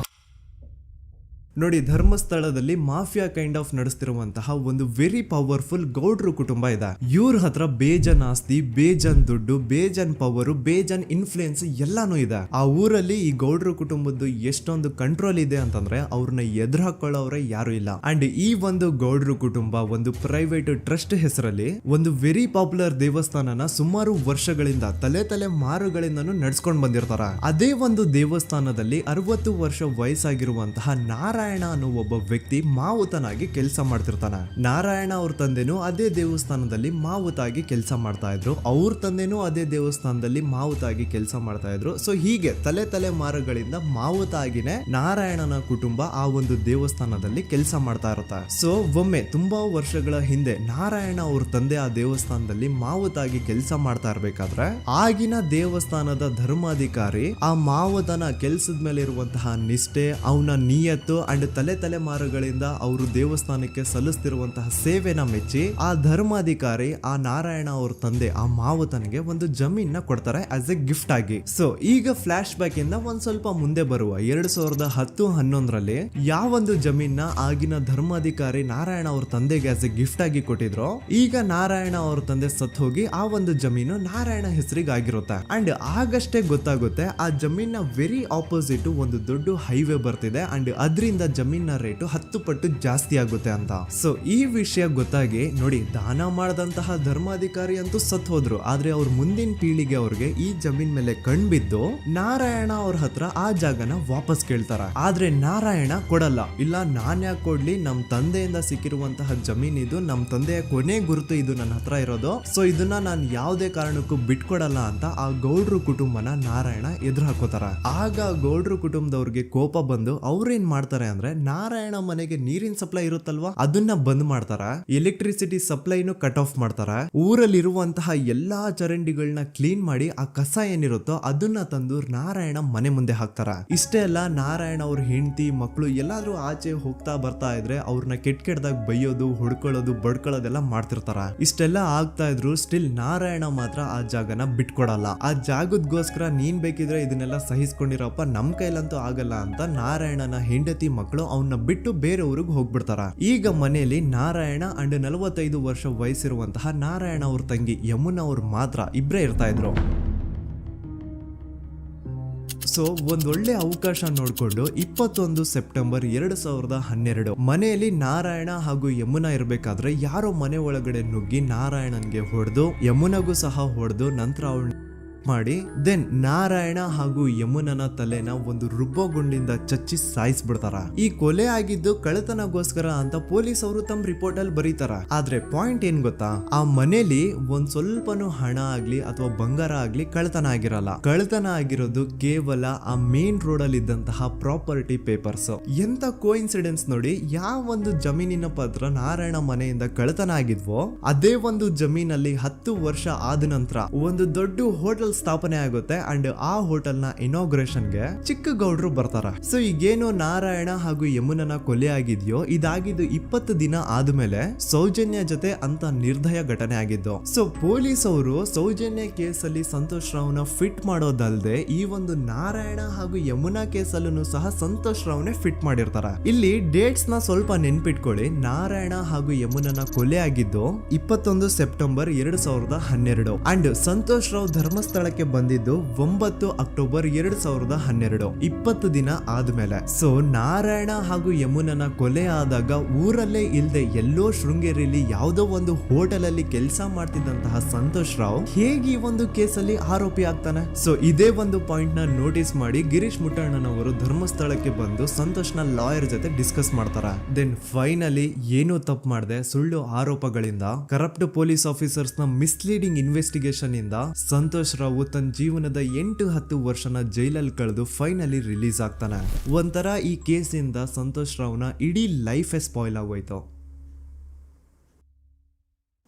ನೋಡಿ, ಧರ್ಮಸ್ಥಳದಲ್ಲಿ ಮಾಫಿಯಾ ಕೈಂಡ್ ಆಫ್ ನಡೆಸ್ತಿರುವಂತಹ ಒಂದು ವೆರಿ ಪವರ್ಫುಲ್ ಗೌಡ್ರು ಕುಟುಂಬ ಇದೆ. ಇವ್ರ ಹತ್ರ ಬೇಜನ್ ಆಸ್ತಿ, ಬೇಜನ್ ದುಡ್ಡು, ಬೇಜನ್ ಪವರ್, ಬೇಜನ್ ಇನ್ಫ್ಲೂಯೆನ್ಸ್ ಎಲ್ಲಾನು ಇದೆ. ಆ ಊರಲ್ಲಿ ಈ ಗೌಡ್ರು ಕುಟುಂಬದ್ದು ಎಷ್ಟೊಂದು ಕಂಟ್ರೋಲ್ ಇದೆ ಅಂತಂದ್ರೆ ಅವ್ರನ್ನ ಎದುರು ಹಾಕೊಳ್ಳೋರೆ ಯಾರು ಇಲ್ಲ. ಅಂಡ್ ಈ ಒಂದು ಗೌಡ್ರು ಕುಟುಂಬ ಒಂದು ಪ್ರೈವೇಟ್ ಟ್ರಸ್ಟ್ ಹೆಸರಲ್ಲಿ ಒಂದು ವೆರಿ ಪಾಪ್ಯುಲರ್ ದೇವಸ್ಥಾನನ ಸುಮಾರು ವರ್ಷಗಳಿಂದ ತಲೆ ಮಾರುಗಳಿಂದನೂ ನಡ್ಸ್ಕೊಂಡ್ ಬಂದಿರ್ತಾರ. ಅದೇ ಒಂದು ದೇವಸ್ಥಾನದಲ್ಲಿ 60 ವರ್ಷ ವಯಸ್ಸಾಗಿರುವಂತಹ ನಾರಾಯಣ ಅನ್ನೋ ಒಬ್ಬ ವ್ಯಕ್ತಿ ಮಾವುತನಾಗಿ ಕೆಲಸ ಮಾಡ್ತಿರ್ತಾನೆ. ನಾರಾಯಣ ಅವ್ರ ತಂದೆನೂ ಅದೇ ದೇವಸ್ಥಾನದಲ್ಲಿ ಮಾವುತಾಗಿ ಕೆಲಸ ಮಾಡ್ತಾ ಇದ್ರು, ಅವ್ರ ತಂದೆನೂ ಅದೇ ದೇವಸ್ಥಾನದಲ್ಲಿ ಮಾವುತಾಗಿ ಕೆಲಸ ಮಾಡ್ತಾ ಇದ್ರು. ಸೊ ಹೀಗೆ ತಲೆ ಮಾರುಗಳಿಂದ ಮಾವುತಾಗಿನೇ ನಾರಾಯಣನ ಕುಟುಂಬ ಆ ಒಂದು ದೇವಸ್ಥಾನದಲ್ಲಿ ಕೆಲಸ ಮಾಡ್ತಾ ಇರುತ್ತೆ. ಸೊ ಒಮ್ಮೆ ತುಂಬಾ ವರ್ಷಗಳ ಹಿಂದೆ ನಾರಾಯಣ ಅವ್ರ ತಂದೆ ಆ ದೇವಸ್ಥಾನದಲ್ಲಿ ಮಾವುತಾಗಿ ಕೆಲಸ ಮಾಡ್ತಾ ಇರ್ಬೇಕಾದ್ರೆ ಆಗಿನ ದೇವಸ್ಥಾನದ ಧರ್ಮಾಧಿಕಾರಿ ಆ ಮಾವುತನ ಕೆಲ್ಸದ ಮೇಲೆ ಇರುವಂತಹ ನಿಷ್ಠೆ, ಅವನ ನಿಯತ್ತು ಅಂಡ್ ತಲೆಮಾರುಗಳಿಂದ ಅವರು ದೇವಸ್ಥಾನಕ್ಕೆ ಸಲ್ಲಿಸ್ತಿರುವಂತಹ ಸೇವೆನ ಮೆಚ್ಚಿ ಆ ಧರ್ಮಾಧಿಕಾರಿ ಆ ನಾರಾಯಣ ಅವ್ರ ತಂದೆ ಆ ಮಾವುತನಿಗೆ ಒಂದು ಜಮೀನ್ ಕೊಡ್ತಾರೆ ಆಸ್ ಎ ಗಿಫ್ಟ್ ಆಗಿ. ಸೊ ಈಗ ಫ್ಲಾಶ್ ಬ್ಯಾಕ್ ಇಂದ ಒಂದ್ ಸ್ವಲ್ಪ ಮುಂದೆ ಬರುವ 2010-11ರಲ್ಲಿ ಯಾವೊಂದು ಜಮೀನ ಆಗಿನ ಧರ್ಮಾಧಿಕಾರಿ ನಾರಾಯಣ ಅವ್ರ ತಂದೆಗೆ ಆಸ್ ಎ ಗಿಫ್ಟ್ ಆಗಿ ಕೊಟ್ಟಿದ್ರು, ಈಗ ನಾರಾಯಣ ಅವ್ರ ತಂದೆ ಸತ್ ಹೋಗಿ ಆ ಒಂದು ಜಮೀನು ನಾರಾಯಣ ಹೆಸರಿಗೆ ಆಗಿರುತ್ತೆ. ಅಂಡ್ ಆಗಷ್ಟೇ ಗೊತ್ತಾಗುತ್ತೆ ಆ ಜಮೀನ ವೆರಿ ಆಪೋಸಿಟ್ ಒಂದು ದೊಡ್ಡ ಹೈವೇ ಬರ್ತಿದೆ ಅಂಡ್ ಅದರಿಂದ ಜಮೀನ ರೇಟು 10 ಪಟ್ಟು ಜಾಸ್ತಿ ಆಗುತ್ತೆ ಅಂತ. ಸೊ ಈ ವಿಷಯ ಗೊತ್ತಾಗಿ ನೋಡಿ ದಾನ ಮಾಡದಂತಹ ಧರ್ಮಾಧಿಕಾರಿ ಅಂತೂ ಸತ್ ಹೋದ್ರು, ಆದ್ರೆ ಅವ್ರ ಮುಂದಿನ ಪೀಳಿಗೆ ಅವ್ರಿಗೆ ಈ ಜಮೀನ್ ಮೇಲೆ ಕಣ್ಬಿದ್ದು ನಾರಾಯಣ ಅವ್ರ ಹತ್ರ ಆ ಜಾಗನ ವಾಪಸ್ ಕೇಳ್ತಾರ. ಆದ್ರೆ ನಾರಾಯಣ ಕೊಡಲ್ಲ. ಇಲ್ಲ ನಾನ್ ಯಾಕೆ ಕೊಡ್ಲಿ, ನಮ್ ತಂದೆಯಿಂದ ಸಿಕ್ಕಿರುವಂತಹ ಜಮೀನ್ ಇದು, ನಮ್ ತಂದೆಯ ಕೊನೆ ಗುರುತು ಇದು ನನ್ನ ಹತ್ರ ಇರೋದು, ಸೊ ಇದನ್ನ ನಾನು ಯಾವುದೇ ಕಾರಣಕ್ಕೂ ಬಿಟ್ಕೊಡಲ್ಲ ಅಂತ ಆ ಗೌಡ್ರು ಕುಟುಂಬನ ನಾರಾಯಣ ಎದುರು ಹಾಕೋತಾರ. ಆಗ ಗೌಡ್ರು ಕುಟುಂಬದವ್ರಿಗೆ ಕೋಪ ಬಂದು ಅವ್ರೇನ್ ಮಾಡ್ತಾರೆ ಅಂದ್ರೆ ನಾರಾಯಣ ಮನೆಗೆ ನೀರಿನ ಸಪ್ಲೈ ಇರುತ್ತಲ್ವಾ ಅದನ್ನ ಬಂದ್ ಮಾಡ್ತಾರ, ಎಲೆಕ್ಟ್ರಿಸಿಟಿ ಸಪ್ಲೈನು ಕಟ್ ಆಫ್ ಮಾಡ್ತಾರ, ಊರಲ್ಲಿರುವಂತಹ ಎಲ್ಲಾ ಚರಂಡಿಗಳನ್ನ ಕ್ಲೀನ್ ಮಾಡಿ ಆ ಕಸ ಏನಿರುತ್ತೋ ಅದನ್ನ ತಂದು ನಾರಾಯಣ ಮನೆ ಮುಂದೆ ಹಾಕ್ತಾರ. ಇಷ್ಟೇ ಅಲ್ಲ, ನಾರಾಯಣ ಅವ್ರ ಹೆಂಡತಿ ಮಕ್ಕಳು ಎಲ್ಲಾದ್ರೂ ಆಚೆ ಹೋಗ್ತಾ ಬರ್ತಾ ಇದ್ರೆ ಅವ್ರನ್ನ ಕೆಟ್ಟದಾಗ ಬೈಯೋದು, ಹೊಡ್ಕೊಳ್ಳೋದು, ಬಡ್ಕೊಳ್ಳೋದೆಲ್ಲ ಮಾಡ್ತಿರ್ತಾರ. ಇಷ್ಟೆಲ್ಲ ಆಗ್ತಾ ಇದ್ರು ಸ್ಟಿಲ್ ನಾರಾಯಣ ಮಾತ್ರ ಆ ಜಾಗನ ಬಿಟ್ಕೊಡಲ್ಲ. ಆ ಜಾಗದ್ಗೋಸ್ಕರ ನೀನ್ ಬೇಕಿದ್ರೆ ಇದನ್ನೆಲ್ಲ ಸಹಿಸ್ಕೊಂಡಿರಪ್ಪ, ನಮ್ ಕೈಲಂತೂ ಆಗಲ್ಲ ಅಂತ ನಾರಾಯಣನ ಹೆಂಡತಿ ಮಕ್ಕಳು ಅವನ್ನ ಬಿಟ್ಟು ಬೇರೆ ಊರಿಗೆ ಹೋಗ್ಬಿಡ್ತಾರ. ಈಗ ಮನೆಯಲ್ಲಿ ನಾರಾಯಣ ಅಂಡ್ 45 ವರ್ಷ ವಯಸ್ಸಿರುವಂತಹ ನಾರಾಯಣ ಅವ್ರ ತಂಗಿ ಯಮುನಾ ಅವ್ರು ಮಾತ್ರ ಇಬ್ರೇ ಇರ್ತಾ ಇದ್ರು. ಸೊ ಒಂದೊಳ್ಳೆ ಅವಕಾಶ ನೋಡ್ಕೊಂಡು 21 ಸೆಪ್ಟೆಂಬರ್ 2012 ಮನೆಯಲ್ಲಿ ನಾರಾಯಣ ಹಾಗೂ ಯಮುನಾ ಇರ್ಬೇಕಾದ್ರೆ ಯಾರೋ ಮನೆ ಒಳಗಡೆ ನುಗ್ಗಿ ನಾರಾಯಣನ್ಗೆ ಹೊಡೆದು ಯಮುನಾಗೂ ಸಹ ಹೊಡೆದು ನಂತರ ಅವಳು ಮಾಡಿ ದೆನ್ ನಾರಾಯಣ ಹಾಗೂ ಯಮುನನ ತಲೆನ ಒಂದು ರುಬ್ಬೋ ಗುಂಡಿಂದ ಚಚ್ಚಿ ಸಾಯಿಸ್ಬಿಡ್ತಾರ. ಈ ಕೊಲೆ ಆಗಿದ್ದು ಕಳ್ಳತನಗೋಸ್ಕರ ಅಂತ ಪೊಲೀಸ್ ಅವರು ತಮ್ಮ ರಿಪೋರ್ಟ್ ಅಲ್ಲಿ ಬರೀತಾರ. ಆದ್ರೆ ಪಾಯಿಂಟ್ ಏನ್ ಗೊತ್ತಾ, ಆ ಮನೇಲಿ ಒಂದ್ ಸ್ವಲ್ಪನೂ ಹಣ ಆಗ್ಲಿ ಅಥವಾ ಬಂಗಾರ ಆಗ್ಲಿ ಕಳ್ಳತನ ಆಗಿರಲ್ಲ. ಕಳ್ಳತನ ಆಗಿರೋದು ಕೇವಲ ಆ ಮೇನ್ ರೋಡ್ ಅಲ್ಲಿ ಇದ್ದಂತಹ ಪ್ರಾಪರ್ಟಿ ಪೇಪರ್ಸ್. ಎಂತ ಕೋಇನ್ಸಿಡೆನ್ಸ್ ನೋಡಿ, ಯಾವ ಒಂದು ಜಮೀನಿನ ಪತ್ರ ನಾರಾಯಣ ಮನೆಯಿಂದ ಕಳ್ಳತನ ಆಗಿದ್ವೋ ಅದೇ ಒಂದು ಜಮೀನಲ್ಲಿ 10 ವರ್ಷ ಆದ ನಂತರ ಒಂದು ದೊಡ್ಡ ಹೋಟೆಲ್ ಸ್ಥಾಪನೆ ಆಗುತ್ತೆ ಅಂಡ್ ಆ ಹೋಟೆಲ್ ನ ಇನಾಗ್ರೇಷನ್ ಗೆ ಚಿಕ್ಕ ಗೌಡ್ರು ಬರ್ತಾರ. ಸೊ ಈಗೇನು ನಾರಾಯಣ ಹಾಗೂ ಯಮುನನ ಕೊಲೆ ಆಗಿದ್ಯೋ ಇದಾಗಿದ್ದು 20 ದಿನ ಆದ್ಮೇಲೆ ಸೌಜನ್ಯ ಜೊತೆ ಅಂತ ನಿರ್ದಯ ಘಟನೆ ಆಗಿದ್ದು. ಸೊ ಪೊಲೀಸ್ ಅವರು ಸೌಜನ್ಯ ಕೇಸಲ್ಲಿ ಸಂತೋಷ್ ರಾವ್ನ ಫಿಟ್ ಮಾಡೋದಲ್ದೆ ಈ ಒಂದು ನಾರಾಯಣ ಹಾಗೂ ಯಮುನಾ ಕೇಸಲ್ಲೂ ಸಹ ಸಂತೋಷ್ ರಾವ್ನೆ ಫಿಟ್ ಮಾಡಿರ್ತಾರ. ಇಲ್ಲಿ ಡೇಟ್ಸ್ ನ ಸ್ವಲ್ಪ ನೆನ್ಪಿಟ್ಕೊಳ್ಳಿ. ನಾರಾಯಣ ಹಾಗೂ ಯಮುನನ ಕೊಲೆ ಆಗಿದ್ದು 21 ಸೆಪ್ಟೆಂಬರ್ 2012 ಅಂಡ್ ಸಂತೋಷ್ ರಾವ್ ಧರ್ಮಸ್ಥಳ ಬಂದಿದ್ದು 9 ಅಕ್ಟೋಬರ್ 2012, 20 ದಿನ ಆದ್ಮೇಲೆ. ಸೊ ನಾರಾಯಣ ಹಾಗೂ ಯಮುನನ ಕೊಲೆ ಆದಾಗ ಊರಲ್ಲೇ ಇಲ್ದೆ ಎಲ್ಲೋ ಶೃಂಗೇರಿಯಲ್ಲಿ ಯಾವುದೋ ಒಂದು ಹೋಟೆಲ್ ಅಲ್ಲಿ ಕೆಲಸ ಮಾಡ್ತಿದ್ದಂತಹ ಸಂತೋಷ್ ರಾವ್ ಹೇಗೆ ಈ ಒಂದು ಕೇಸಲ್ಲಿ ಆರೋಪಿ ಆಗ್ತಾನೆ? ಸೊ ಇದೇ ಒಂದು ಪಾಯಿಂಟ್ ನ ನೋಟಿಸ್ ಮಾಡಿ ಗಿರೀಶ್ ಮುಟ್ಟಣ್ಣನವರು ಧರ್ಮಸ್ಥಳಕ್ಕೆ ಬಂದು ಸಂತೋಷ್ ನ ಲಾಯರ್ ಜೊತೆ ಡಿಸ್ಕಸ್ ಮಾಡ್ತಾರ. ದೆನ್ ಫೈನಲಿ ಏನೋ ತಪ್ಪು ಮಾಡದೆ ಸುಳ್ಳು ಆರೋಪಗಳಿಂದ ಕರಪ್ಟ್ ಪೊಲೀಸ್ ಆಫೀಸರ್ಸ್ ನ ಮಿಸ್ಲೀಡಿಂಗ್ ಇನ್ವೆಸ್ಟಿಗೇಷನ್ ಇಂದ ಸಂತೋಷ್ ರಾವ್ ತನ್ನ ಜೀವನದ 8-10 ವರ್ಷನ ಜೈಲಲ್ಲಿ ಕಳೆದು ಫೈನಲಿ ರಿಲೀಸ್ ಆಗ್ತಾನೆ. ಒಂಥರ ಈ ಕೇಸಿಂದ ಸಂತೋಷ್ ರಾವ್ನ ಇಡೀ ಲೈಫ್ ಸ್ಪಾಯ್ಲ್ ಆಗೋಯ್ತು.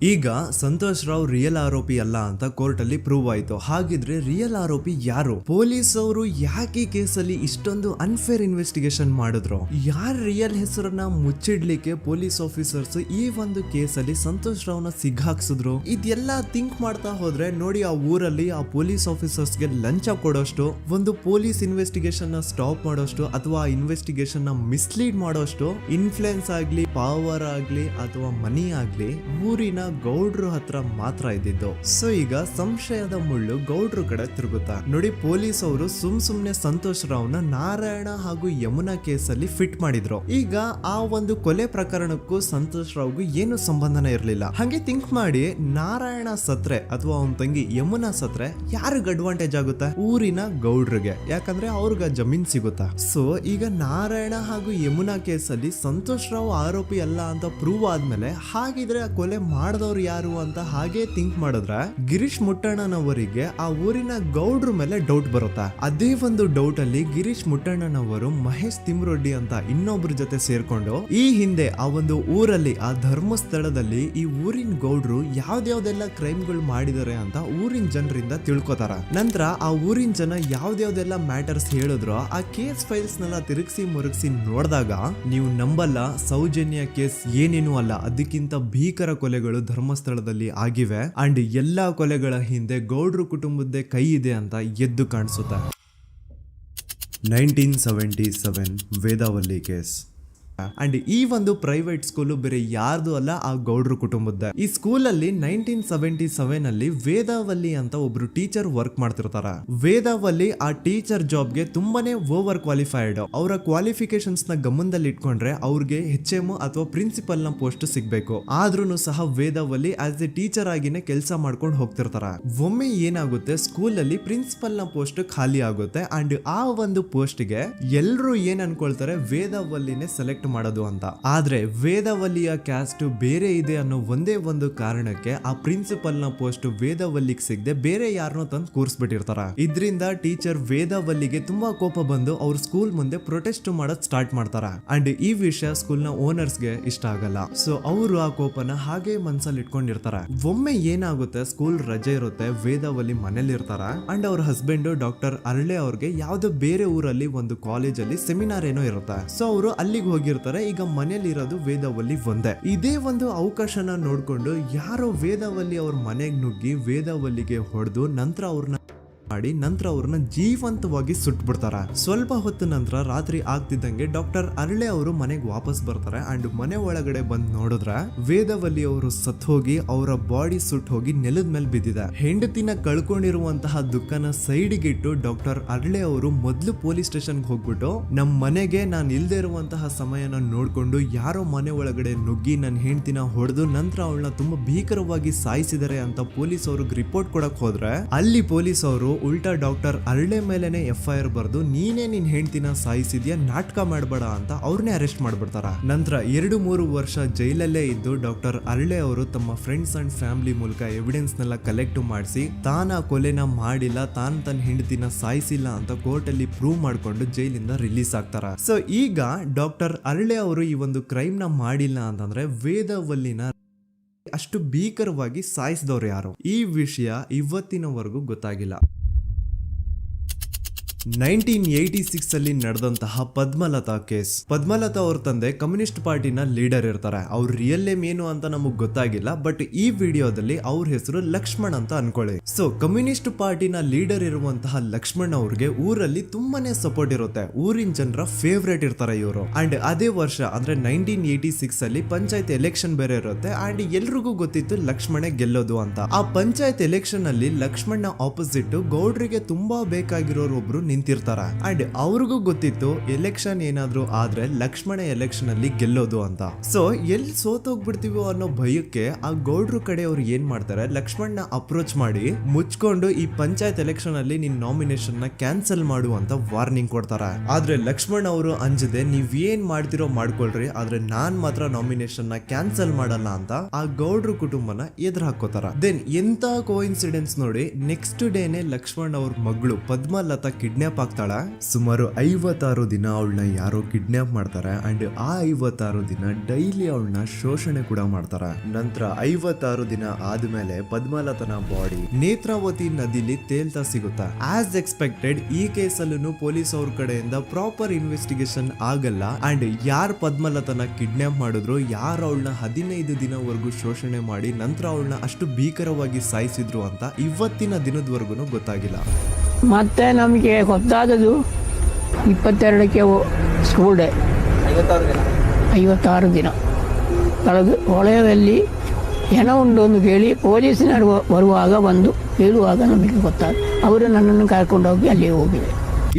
ಈಗ ಸಂತೋಷ್ ರಾವ್ ರಿಯಲ್ ಆರೋಪಿ ಅಲ್ಲ ಅಂತ ಕೋರ್ಟ್ ಅಲ್ಲಿ ಪ್ರೂವ್ ಆಯ್ತು. ಹಾಗಿದ್ರೆ ರಿಯಲ್ ಆರೋಪಿ ಯಾರು? ಪೊಲೀಸ್ ಅವರು ಯಾಕೆ ಕೇಸಲ್ಲಿ ಇಷ್ಟೊಂದು ಅನ್ಫೇರ್ ಇನ್ವೆಸ್ಟಿಗೇಷನ್ ಮಾಡಿದ್ರು? ಯಾರ ರಿಯಲ್ ಹೆಸರನ್ನ ಮುಚ್ಚಿಡ್ಲಿಕ್ಕೆ ಪೊಲೀಸ್ ಆಫೀಸರ್ಸ್ ಈ ಒಂದು ಕೇಸಲ್ಲಿ ಸಂತೋಷ್ ರಾವ್ನ ಸಿಗ್ಹಾಕ್ಸಿದ್ರು? ಇದೆಲ್ಲ ಥಿಂಕ್ ಮಾಡ್ತಾ ಹೋದ್ರೆ ನೋಡಿ ಆ ಊರಲ್ಲಿ ಆ ಪೊಲೀಸ್ ಆಫೀಸರ್ಸ್ಗೆ ಲಂಚ ಕೊಡೋಷ್ಟು, ಒಂದು ಪೊಲೀಸ್ ಇನ್ವೆಸ್ಟಿಗೇಷನ್ ನ ಸ್ಟಾಪ್ ಮಾಡೋಷ್ಟು ಅಥವಾ ಇನ್ವೆಸ್ಟಿಗೇಷನ್ ನ ಮಿಸ್ಲೀಡ್ ಮಾಡೋಷ್ಟು ಇನ್ಫ್ಲುಯೆನ್ಸ್ ಆಗ್ಲಿ, ಪವರ್ ಆಗ್ಲಿ ಅಥವಾ ಮನಿ ಆಗ್ಲಿ ಊರಿನ ಗೌಡ್ರು ಹತ್ರ ಮಾತ್ರ ಇದ್ದಿದ್ದು. ಸೊ ಈಗ ಸಂಶಯದ ಮುಳ್ಳು ಗೌಡ್ರು ಕಡೆ ತಿರುಗುತ್ತಾ ನೋಡಿ. ಪೊಲೀಸ್ ಅವರು ಸುಮ್ನೆ ಸಂತೋಷ್ ರಾವ್ನ ನಾರಾಯಣ ಹಾಗೂ ಯಮುನಾ ಕೇಸಲ್ಲಿ ಫಿಟ್ ಮಾಡಿದ್ರು. ಈಗ ಆ ಒಂದು ಕೊಲೆ ಪ್ರಕರಣಕ್ಕೂ ಸಂತೋಷ್ ರಾವ್ಗೂ ಏನು ಸಂಬಂಧನೇ ಇರಲಿಲ್ಲ. ಹಂಗೆ ಥಿಂಕ್ ಮಾಡಿ ನಾರಾಯಣ ಸತ್ರೆ ಅಥವಾ ಅವನ ತಂಗಿ ಯಮುನಾ ಸತ್ರೆ ಯಾರಿಗ ಅಡ್ವಾಂಟೇಜ್ ಆಗುತ್ತೆ? ಊರಿನ ಗೌಡ್ರಿಗೆ, ಯಾಕಂದ್ರೆ ಅವ್ರಿಗೆ ಜಮೀನ್ ಸಿಗುತ್ತಾ. ಸೊ ಈಗ ನಾರಾಯಣ ಹಾಗೂ ಯಮುನಾ ಕೇಸಲ್ಲಿ ಸಂತೋಷ್ ರಾವ್ ಆರೋಪಿ ಅಲ್ಲ ಅಂತ ಪ್ರೂವ್ ಆದ್ಮೇಲೆ ಹಾಗಿದ್ರೆ ಆ ಕೊಲೆ ಮಾಡ್ದವ್ರು ಯಾರು ಅಂತ ಹಾಗೆ ಥಿಂಕ್ ಮಾಡಿದ್ರೆ ಗಿರೀಶ್ ಮುಟ್ಟಣ್ಣನವರಿಗೆ ಆ ಊರಿನ ಗೌಡ್ರ ಮೇಲೆ ಡೌಟ್ ಬರುತ್ತೆ. ಅದೇ ಒಂದು ಡೌಟ್ ಅಲ್ಲಿ ಗಿರೀಶ್ ಮುಟ್ಟಣ್ಣನವರು ಮಹೇಶ್ ತಿಮ್ರೊಡ್ಡಿ ಅಂತ ಇನ್ನೊಬ್ರ ಜೊತೆ ಸೇರ್ಕೊಂಡು ಈ ಹಿಂದೆ ಆ ಒಂದು ಊರಲ್ಲಿ ಆ ಧರ್ಮಸ್ಥಳದಲ್ಲಿ ಈ ಊರಿನ ಗೌಡ್ರು ಯಾವ್ದ್ಯಾವ್ದೆಲ್ಲ ಕ್ರೈಮ್ಗಳು ಮಾಡಿದಾರೆ ಅಂತ ಊರಿನ ಜನರಿಂದ ತಿಳ್ಕೊತಾರ. ನಂತರ ಆ ಊರಿನ ಜನ ಯಾವ್ದ್ಯಾವ್ದೆಲ್ಲ ಮ್ಯಾಟರ್ಸ್ ಹೇಳಿದ್ರು ಆ ಕೇಸ್ ಫೈಲ್ಸ್ ನೆಲ್ಲ ತಿರುಗಿಸಿ ಮುರುಗಿಸಿ ನೋಡಿದಾಗ ನೀವು ನಂಬಲ್ಲ, ಸೌಜನ್ಯ ಕೇಸ್ ಏನೇನು ಅಲ್ಲ, ಅದಕ್ಕಿಂತ ಭೀಕರ ಕೊಲೆಗಳು ಧರ್ಮಸ್ಥಳದಲ್ಲಿ ಆಗಿವೆ ಅಂಡ್ ಎಲ್ಲಾ ಕೊಲೆಗಳ ಹಿಂದೆ ಗೌಡ್ರು ಕುಟುಂಬದ್ದೇ ಕೈ ಇದೆ ಅಂತ ಎದ್ದು ಕಾಣಿಸುತ್ತೆ. 1977 ವೇದಾವಲ್ಲಿ ಕೇಸ್. ಅಂಡ್ ಈ ಒಂದು ಪ್ರೈವೇಟ್ ಸ್ಕೂಲು ಬೇರೆ ಯಾರ್ದು ಅಲ್ಲ, ಆ ಗೌಡ್ರು ಕುಟುಂಬದ್ದೇ. ಈ ಸ್ಕೂಲಲ್ಲಿ 1977 ಅಲ್ಲಿ ವೇದಾವಲ್ಲಿ ಅಂತ ಒಬ್ರು ಟೀಚರ್ ವರ್ಕ್ ಮಾಡ್ತಿರ್ತಾರ. ವೇದಾವಲ್ಲಿ ಆ ಟೀಚರ್ ಜಾಬ್ಗೆ ತುಂಬಾನೇ ಓವರ್ ಕ್ವಾಲಿಫೈಡ್. ಅವರ ಕ್ವಾಲಿಫಿಕೇಶನ್ಸ್ ನ ಗಮನದಲ್ಲಿ ಇಟ್ಕೊಂಡ್ರೆ ಅವ್ರಿಗೆ HM ಅಥವಾ ಪ್ರಿನ್ಸಿಪಲ್ ನ ಪೋಸ್ಟ್ ಸಿಗ್ಬೇಕು. ಆದ್ರೂ ಸಹ ವೇದಾವಲ್ಲಿ ಆಸ್ ಎ ಟೀಚರ್ ಆಗಿನೇ ಕೆಲಸ ಮಾಡ್ಕೊಂಡು ಹೋಗ್ತಿರ್ತಾರ. ಒಮ್ಮೆ ಏನಾಗುತ್ತೆ, ಸ್ಕೂಲ್ ಅಲ್ಲಿ ಪ್ರಿನ್ಸಿಪಲ್ ನ ಪೋಸ್ಟ್ ಖಾಲಿ ಆಗುತ್ತೆ ಅಂಡ್ ಆ ಒಂದು ಪೋಸ್ಟ್ ಗೆ ಎಲ್ರು ಏನ್ ಅನ್ಕೊಳ್ತಾರೆ, ವೇದಾವಲ್ಲಿನೇ ಸೆಲೆಕ್ಟ್ ಮಾಡೋದು ಅಂತ. ಆದ್ರೆ ವೇದಾವಲ್ಲಿಯ ಕ್ಯಾಸ್ಟ್ ಬೇರೆ ಇದೆ ಅನ್ನೋ ಒಂದೇ ಒಂದು ಕಾರಣಕ್ಕೆ ಆ ಪ್ರಿನ್ಸಿಪಲ್ ನ ಪೋಸ್ಟ್ ವೇದಾವಲ್ಲಿಗೆ ಸಿಗದೆ ಬೇರೆ ಯಾರನ್ನೋ ತಂದು ಕೂರಿಸ್ಬಿಟ್ಟಿರ್ತಾರ. ಇದರಿಂದ ಟೀಚರ್ ವೇದಾವಲ್ಲಿಗೆ ತುಂಬಾ ಕೋಪ ಬಂದು ಅವ್ರ ಸ್ಕೂಲ್ ಮುಂದೆ ಪ್ರೊಟೆಸ್ಟ್ ಮಾಡೋದ್ ಸ್ಟಾರ್ಟ್ ಮಾಡ್ತಾರ. ಅಂಡ್ ಈ ವಿಷಯ ಸ್ಕೂಲ್ ನ ಓನರ್ಸ್ ಗೆ ಇಷ್ಟ ಆಗಲ್ಲ. ಸೊ ಅವರು ಆ ಕೋಪನ ಹಾಗೆ ಮನ್ಸಲ್ಲಿ ಇಟ್ಕೊಂಡಿರ್ತಾರ. ಒಮ್ಮೆ ಏನಾಗುತ್ತೆ, ಸ್ಕೂಲ್ ರಜೆ ಇರುತ್ತೆ, ವೇದಾವಲ್ಲಿ ಮನೇಲಿ ಇರ್ತಾರ ಅಂಡ್ ಅವ್ರ ಹಸ್ಬೆಂಡ್ ಡಾಕ್ಟರ್ ಅರಳೆ ಅವ್ರಿಗೆ ಯಾವ್ದೋ ಬೇರೆ ಊರಲ್ಲಿ ಒಂದು ಕಾಲೇಜ್ ಅಲ್ಲಿ ಸೆಮಿನಾರ್ ಏನೋ ಇರುತ್ತೆ. ಸೊ ಅವರು ಅಲ್ಲಿಗೆ ಹೋಗಿರ್ತಾರೆ. ಈಗ ಮನೇಲಿ ಇರೋದು ವೇದಾವಲ್ಲಿ ಒಂದೇ. ಇದೇ ಒಂದು ಅವಕಾಶನ ನೋಡ್ಕೊಂಡು ಯಾರೋ ವೇದಾವಲ್ಲಿ ಅವ್ರ ಮನೆಗೆ ನುಗ್ಗಿ ವೇದಾವಲ್ಲಿಗೆ ಹೊಡೆದು ನಂತರ ಅವ್ರನ್ನ ಜೀವಂತವಾಗಿ ಸುಟ್ಬಿಡ್ತಾರ. ಸ್ವಲ್ಪ ಹೊತ್ತು ನಂತರ ರಾತ್ರಿ ಆಗ್ತಿದ್ದಂಗೆ ಡಾಕ್ಟರ್ ಅರಳೆ ಅವರು ಮನೆಗೆ ವಾಪಸ್ ಬರ್ತಾರೆ ಅಂಡ್ ಮನೆ ಒಳಗಡೆ ಬಂದ್ ನೋಡಿದ್ರೆ ವೇದಾವಲ್ಲಿ ಅವರು ಸತ್ ಹೋಗಿ ಅವರ ಬಾಡಿ ಸುಟ್ ಹೋಗಿ ನೆಲದ ಮೇಲೆ ಬಿದ್ದಿದೆ. ಹೆಂಡತಿನ ಕಳ್ಕೊಂಡಿರುವಂತಹ ದುಃಖನ ಸೈಡ್ಗೆ ಇಟ್ಟು ಡಾಕ್ಟರ್ ಅರಳೆ ಅವರು ಮೊದ್ಲು ಪೊಲೀಸ್ ಸ್ಟೇಷನ್ಗೆ ಹೋಗ್ಬಿಟ್ಟು ನಮ್ ಮನೆಗೆ ನಾನು ಇಲ್ದೇ ಇರುವಂತಹ ಸಮಯನ ನೋಡ್ಕೊಂಡು ಯಾರೋ ಮನೆ ಒಳಗಡೆ ನುಗ್ಗಿ ನನ್ನ ಹೆಂಡತಿನ ಹೊಡೆದು ನಂತರ ಅವಳನ್ನ ತುಂಬಾ ಭೀಕರವಾಗಿ ಸಾಯಿಸಿದರೆ ಅಂತ ಪೊಲೀಸ್ ಅವ್ರಿಗೆ ರಿಪೋರ್ಟ್ ಕೊಡಕ್ ಹೋದ್ರೆ ಅಲ್ಲಿ ಪೊಲೀಸ್ ಅವರು ಉಲ್ಟಾ ಡಾಕ್ಟರ್ ಅರಳೆ ಮೇಲೆನೆ FIR ಬರ್ದು ನೀನೇ ನಿನ್ ಹೆಂಡತಿನ ಸಾಯಿಸಿದ್ಯಾ, ನಾಟಕ ಮಾಡಬೇಡ ಅಂತ ಅವ್ರನ್ನೇ ಅರೆಸ್ಟ್ ಮಾಡ್ಬಿಡ್ತಾರ. ನಂತರ 2-3 ವರ್ಷ ಜೈಲಲ್ಲೇ ಇದ್ದು ಡಾಕ್ಟರ್ ಅರಳೆ ಅವರು ತಮ್ಮ ಫ್ರೆಂಡ್ಸ್ ಅಂಡ್ ಫ್ಯಾಮಿಲಿ ಮೂಲಕ ಎವಿಡೆನ್ಸ್ ನೆಲ್ಲ ಕಲೆಕ್ಟ್ ಮಾಡಿಸಿ ತಾನ ಕೊಲೆನ ಮಾಡಿಲ್ಲ, ತಾನ್ ತನ್ನ ಹೆಂಡತಿನ ಸಾಯಿಸಿಲ್ಲ ಅಂತ ಕೋರ್ಟ್ ಅಲ್ಲಿ ಪ್ರೂವ್ ಮಾಡ್ಕೊಂಡು ಜೈಲಿಂದ ರಿಲೀಸ್ ಆಗ್ತಾರ. ಸೊ ಈಗ ಡಾಕ್ಟರ್ ಅರಳೆ ಅವರು ಈ ಒಂದು ಕ್ರೈಮ್ ನ ಮಾಡಿಲ್ಲ ಅಂತಂದ್ರೆ ವೇದಾವಲ್ಲಿನ ಅಷ್ಟು ಭೀಕರವಾಗಿ ಸಾಯಿಸಿದವ್ರು ಯಾರು, ಈ ವಿಷಯ ಇವತ್ತಿನವರೆಗೂ ಗೊತ್ತಾಗಿಲ್ಲ. 1986 ಅಲ್ಲಿ ನಡೆದಂತಹ ಪದ್ಮಲತಾ ಕೇಸ್. ಪದ್ಮಲತಾ ಅವ್ರ ತಂದೆ ಕಮ್ಯುನಿಸ್ಟ್ ಪಾರ್ಟಿನ ಲೀಡರ್ ಇರ್ತಾರೆ. ಅವ್ರ ರಿಯಲ್ ನೇಮ್ ಏನು ಅಂತ ನಮಗ್ ಗೊತ್ತಾಗಿಲ್ಲ, ಬಟ್ ಈ ವಿಡಿಯೋದಲ್ಲಿ ಅವ್ರ ಹೆಸರು ಲಕ್ಷ್ಮಣ್ ಅಂತ ಅನ್ಕೊಳ್ಳಿ. ಸೊ ಕಮ್ಯುನಿಸ್ಟ್ ಪಾರ್ಟಿನ ಲೀಡರ್ ಇರುವಂತಹ ಲಕ್ಷ್ಮಣ್ ಅವ್ರಿಗೆ ಊರಲ್ಲಿ ತುಂಬಾನೇ ಸಪೋರ್ಟ್ ಇರುತ್ತೆ, ಊರಿನ ಜನರ ಫೇವ್ರೇಟ್ ಇರ್ತಾರೆ ಇವರು. ಅಂಡ್ ಅದೇ ವರ್ಷ ಅಂದ್ರೆ 1986 ಅಲ್ಲಿ ಪಂಚಾಯತ್ ಎಲೆಕ್ಷನ್ ಬೇರೆ ಇರುತ್ತೆ ಅಂಡ್ ಎಲ್ರಿಗೂ ಗೊತ್ತಿತ್ತು ಲಕ್ಷ್ಮಣೆ ಗೆಲ್ಲೋದು ಅಂತ. ಆ ಪಂಚಾಯತ್ ಎಲೆಕ್ಷನ್ ಅಲ್ಲಿ ಲಕ್ಷ್ಮಣ್ಣ ಆಪೋಸಿಟ್ ಗೌಡ್ರಿಗೆ ತುಂಬಾ ಬೇಕಾಗಿರೋರು ಒಬ್ರು ನಿಂತಿರ್ತಾರ ಅಂಡ್ ಅವ್ರಿಗೂ ಗೊತ್ತಿತ್ತು ಎಲೆಕ್ಷನ್ ಏನಾದ್ರು ಆದ್ರೆ ಲಕ್ಷ್ಮಣ ಎಲೆಕ್ಷನ್ ಅಲ್ಲಿ ಗೆಲ್ಲೋದು ಅಂತ. ಸೊ ಎಲ್ಲಿ ಸೋತೋಗ್ಬಿಡ್ತೀವೋ ಅನ್ನೋ ಭಯಕ್ಕೆ ಆ ಗೌಡ್ರು ಕಡೆ ಅವ್ರು ಏನ್ ಮಾಡ್ತಾರೆ, ಲಕ್ಷ್ಮಣ್ಣ ಅಪ್ರೋಚ್ ಮಾಡಿ ಮುಚ್ಕೊಂಡು ಈ ಪಂಚಾಯತ್ ಎಲೆಕ್ಷನ್ ಅಲ್ಲಿ ನಿನ್ ನಾಮಿನೇಷನ್ ನ ಕ್ಯಾನ್ಸಲ್ ಮಾಡು ಅಂತ ವಾರ್ನಿಂಗ್ ಕೊಡ್ತಾರ. ಆದ್ರೆ ಲಕ್ಷ್ಮಣ್ ಅವರು ಅಂಜದೆ ನೀವ್ ಏನ್ ಮಾಡ್ತಿರೋ ಮಾಡ್ಕೊಳ್ರಿ, ಆದ್ರೆ ನಾನ್ ಮಾತ್ರ ನಾಮಿನೇಷನ್ ನ ಕ್ಯಾನ್ಸಲ್ ಮಾಡಲ್ಲ ಅಂತ ಆ ಗೌಡ್ರು ಕುಟುಂಬನ ಎದುರು ಹಾಕೋತಾರ. ದೆನ್ ಎಂತ ಕೋಇನ್ಸಿಡೆನ್ಸ್ ನೋಡಿ, ನೆಕ್ಸ್ಟ್ ಡೇನೆ ಲಕ್ಷ್ಮಣ್ ಅವ್ರ ಮಗಳು ಪದ್ಮಲತಾ ಕಿಡ್ನಾಪ್ ಆಗ್ತಾಳ. ಸುಮಾರು 56 ದಿನ ಅವಳನ್ನ ಯಾರೋ ಕಿಡ್ನಾಪ್ ಮಾಡ್ತಾರೆ ಅಂಡ್ ಆ 56 ದಿನ ಡೈಲಿ ಅವಳನ್ನ ಶೋಷಣೆ ಕೂಡ ಮಾಡ್ತಾರ. ನಂತರ 56 ದಿನ ಆದ್ಮೇಲೆ ಪದ್ಮಲತನ ಬಾಡಿ ನೇತ್ರಾವತಿ ನದಿಲಿ ತೇಲ್ತಾ ಸಿಗುತ್ತಾ. ಆಸ್ ಎಕ್ಸ್ಪೆಕ್ಟೆಡ್ ಈ ಕೇಸಲ್ಲೂ ಪೊಲೀಸ್ ಅವ್ರ ಕಡೆಯಿಂದ ಪ್ರಾಪರ್ ಇನ್ವೆಸ್ಟಿಗೇಷನ್ ಆಗಲ್ಲ ಅಂಡ್ ಯಾರ್ ಪದ್ಮಲತನ ಕಿಡ್ನಾಪ್ ಮಾಡಿದ್ರು, ಯಾರು ಅವಳನ್ನ 15 ದಿನವರೆಗೂ ಶೋಷಣೆ ಮಾಡಿ ನಂತರ ಅವಳನ್ನ ಅಷ್ಟು ಭೀಕರವಾಗಿ ಸಾಯಿಸಿದ್ರು ಅಂತ ಇವತ್ತಿನ ದಿನದವರೆಗೂ ಗೊತ್ತಾಗಿಲ್ಲ. ಮತ್ತೆ ನಮಗೆ ಗೊತ್ತಾದದು 22ಕ್ಕೆ ಸ್ಕೂಲ್ ಡೇ 56 ದಿನ ಕಳೆದು ಹೊಳೆಯಲ್ಲಿ ಹೆಣ ಉಂಡು ಅಂತ ಕೇಳಿ ಪೊಲೀಸಿನವರು ಬರುವಾಗ ಬಂದು ಹೇಳುವಾಗ ನಮಗೆ ಗೊತ್ತಾದ. ಅವರು ನನ್ನನ್ನು ಕರ್ಕೊಂಡೋಗಿ ಅಲ್ಲಿ ಹೋಗಿವೆ.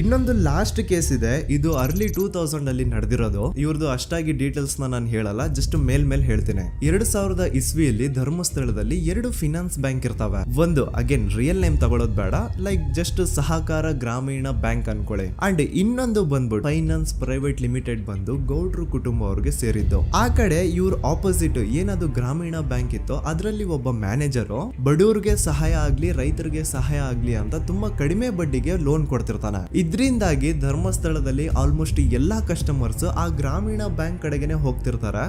ಇನ್ನೊಂದು ಲಾಸ್ಟ್ ಕೇಸ್ ಇದೆ, ಇದು ಅರ್ಲಿ 2000 ಅಲ್ಲಿ ನಡೆದಿರೋದು. ಇವ್ರದ್ದು ಅಷ್ಟಾಗಿ ಡೀಟೇಲ್ಸ್ ನಾನು ಹೇಳಲ್ಲ, ಜಸ್ಟ್ ಮೇಲ್ ಹೇಳ್ತೀನಿ. 2000 ಇಸ್ವಿಯಲ್ಲಿ ಧರ್ಮಸ್ಥಳದಲ್ಲಿ 2 ಫಿನಾನ್ಸ್ ಬ್ಯಾಂಕ್ ಇರ್ತಾವೆ. ಒಂದು ಅಗೇನ್ ರಿಯಲ್ ನೇಮ್ ತಗೊಳ್ಳೋದು ಬೇಡ, ಲೈಕ್ ಜಸ್ಟ್ ಸಹಕಾರ ಗ್ರಾಮೀಣ ಬ್ಯಾಂಕ್ ಅನ್ಕೊಳ್ಳಿ. ಅಂಡ್ ಇನ್ನೊಂದು ಬಂದ್ಬಿಟ್ಟು ಫೈನಾನ್ಸ್ ಪ್ರೈವೇಟ್ ಲಿಮಿಟೆಡ್ ಬಂದು ಗೌಡ್ರು ಕುಟುಂಬ ಅವ್ರಿಗೆ ಸೇರಿದ್ದು. ಆ ಕಡೆ ಇವ್ರ ಆಪೋಸಿಟ್ ಏನದು ಗ್ರಾಮೀಣ ಬ್ಯಾಂಕ್ ಇತ್ತು, ಅದರಲ್ಲಿ ಒಬ್ಬ ಮ್ಯಾನೇಜರು ಬಡವ್ರಿಗೆ ಸಹಾಯ ಆಗ್ಲಿ ರೈತರಿಗೆ ಸಹಾಯ ಆಗ್ಲಿ ಅಂತ ತುಂಬಾ ಕಡಿಮೆ ಬಡ್ಡಿಗೆ ಲೋನ್ ಕೊಡ್ತಿರ್ತಾನೆ. ಇದರಿಂದಾಗಿ ಧರ್ಮಸ್ಥಳದಲ್ಲಿ ಆಲ್ಮೋಸ್ಟ್ ಎಲ್ಲಾ ಕಸ್ಟಮರ್ಸ್ ಆ ಗ್ರಾಮೀಣ ಬ್ಯಾಂಕ್ ಕಡೆಗೆ ಹೋಗ್ತಿರ್ತಾರೆ,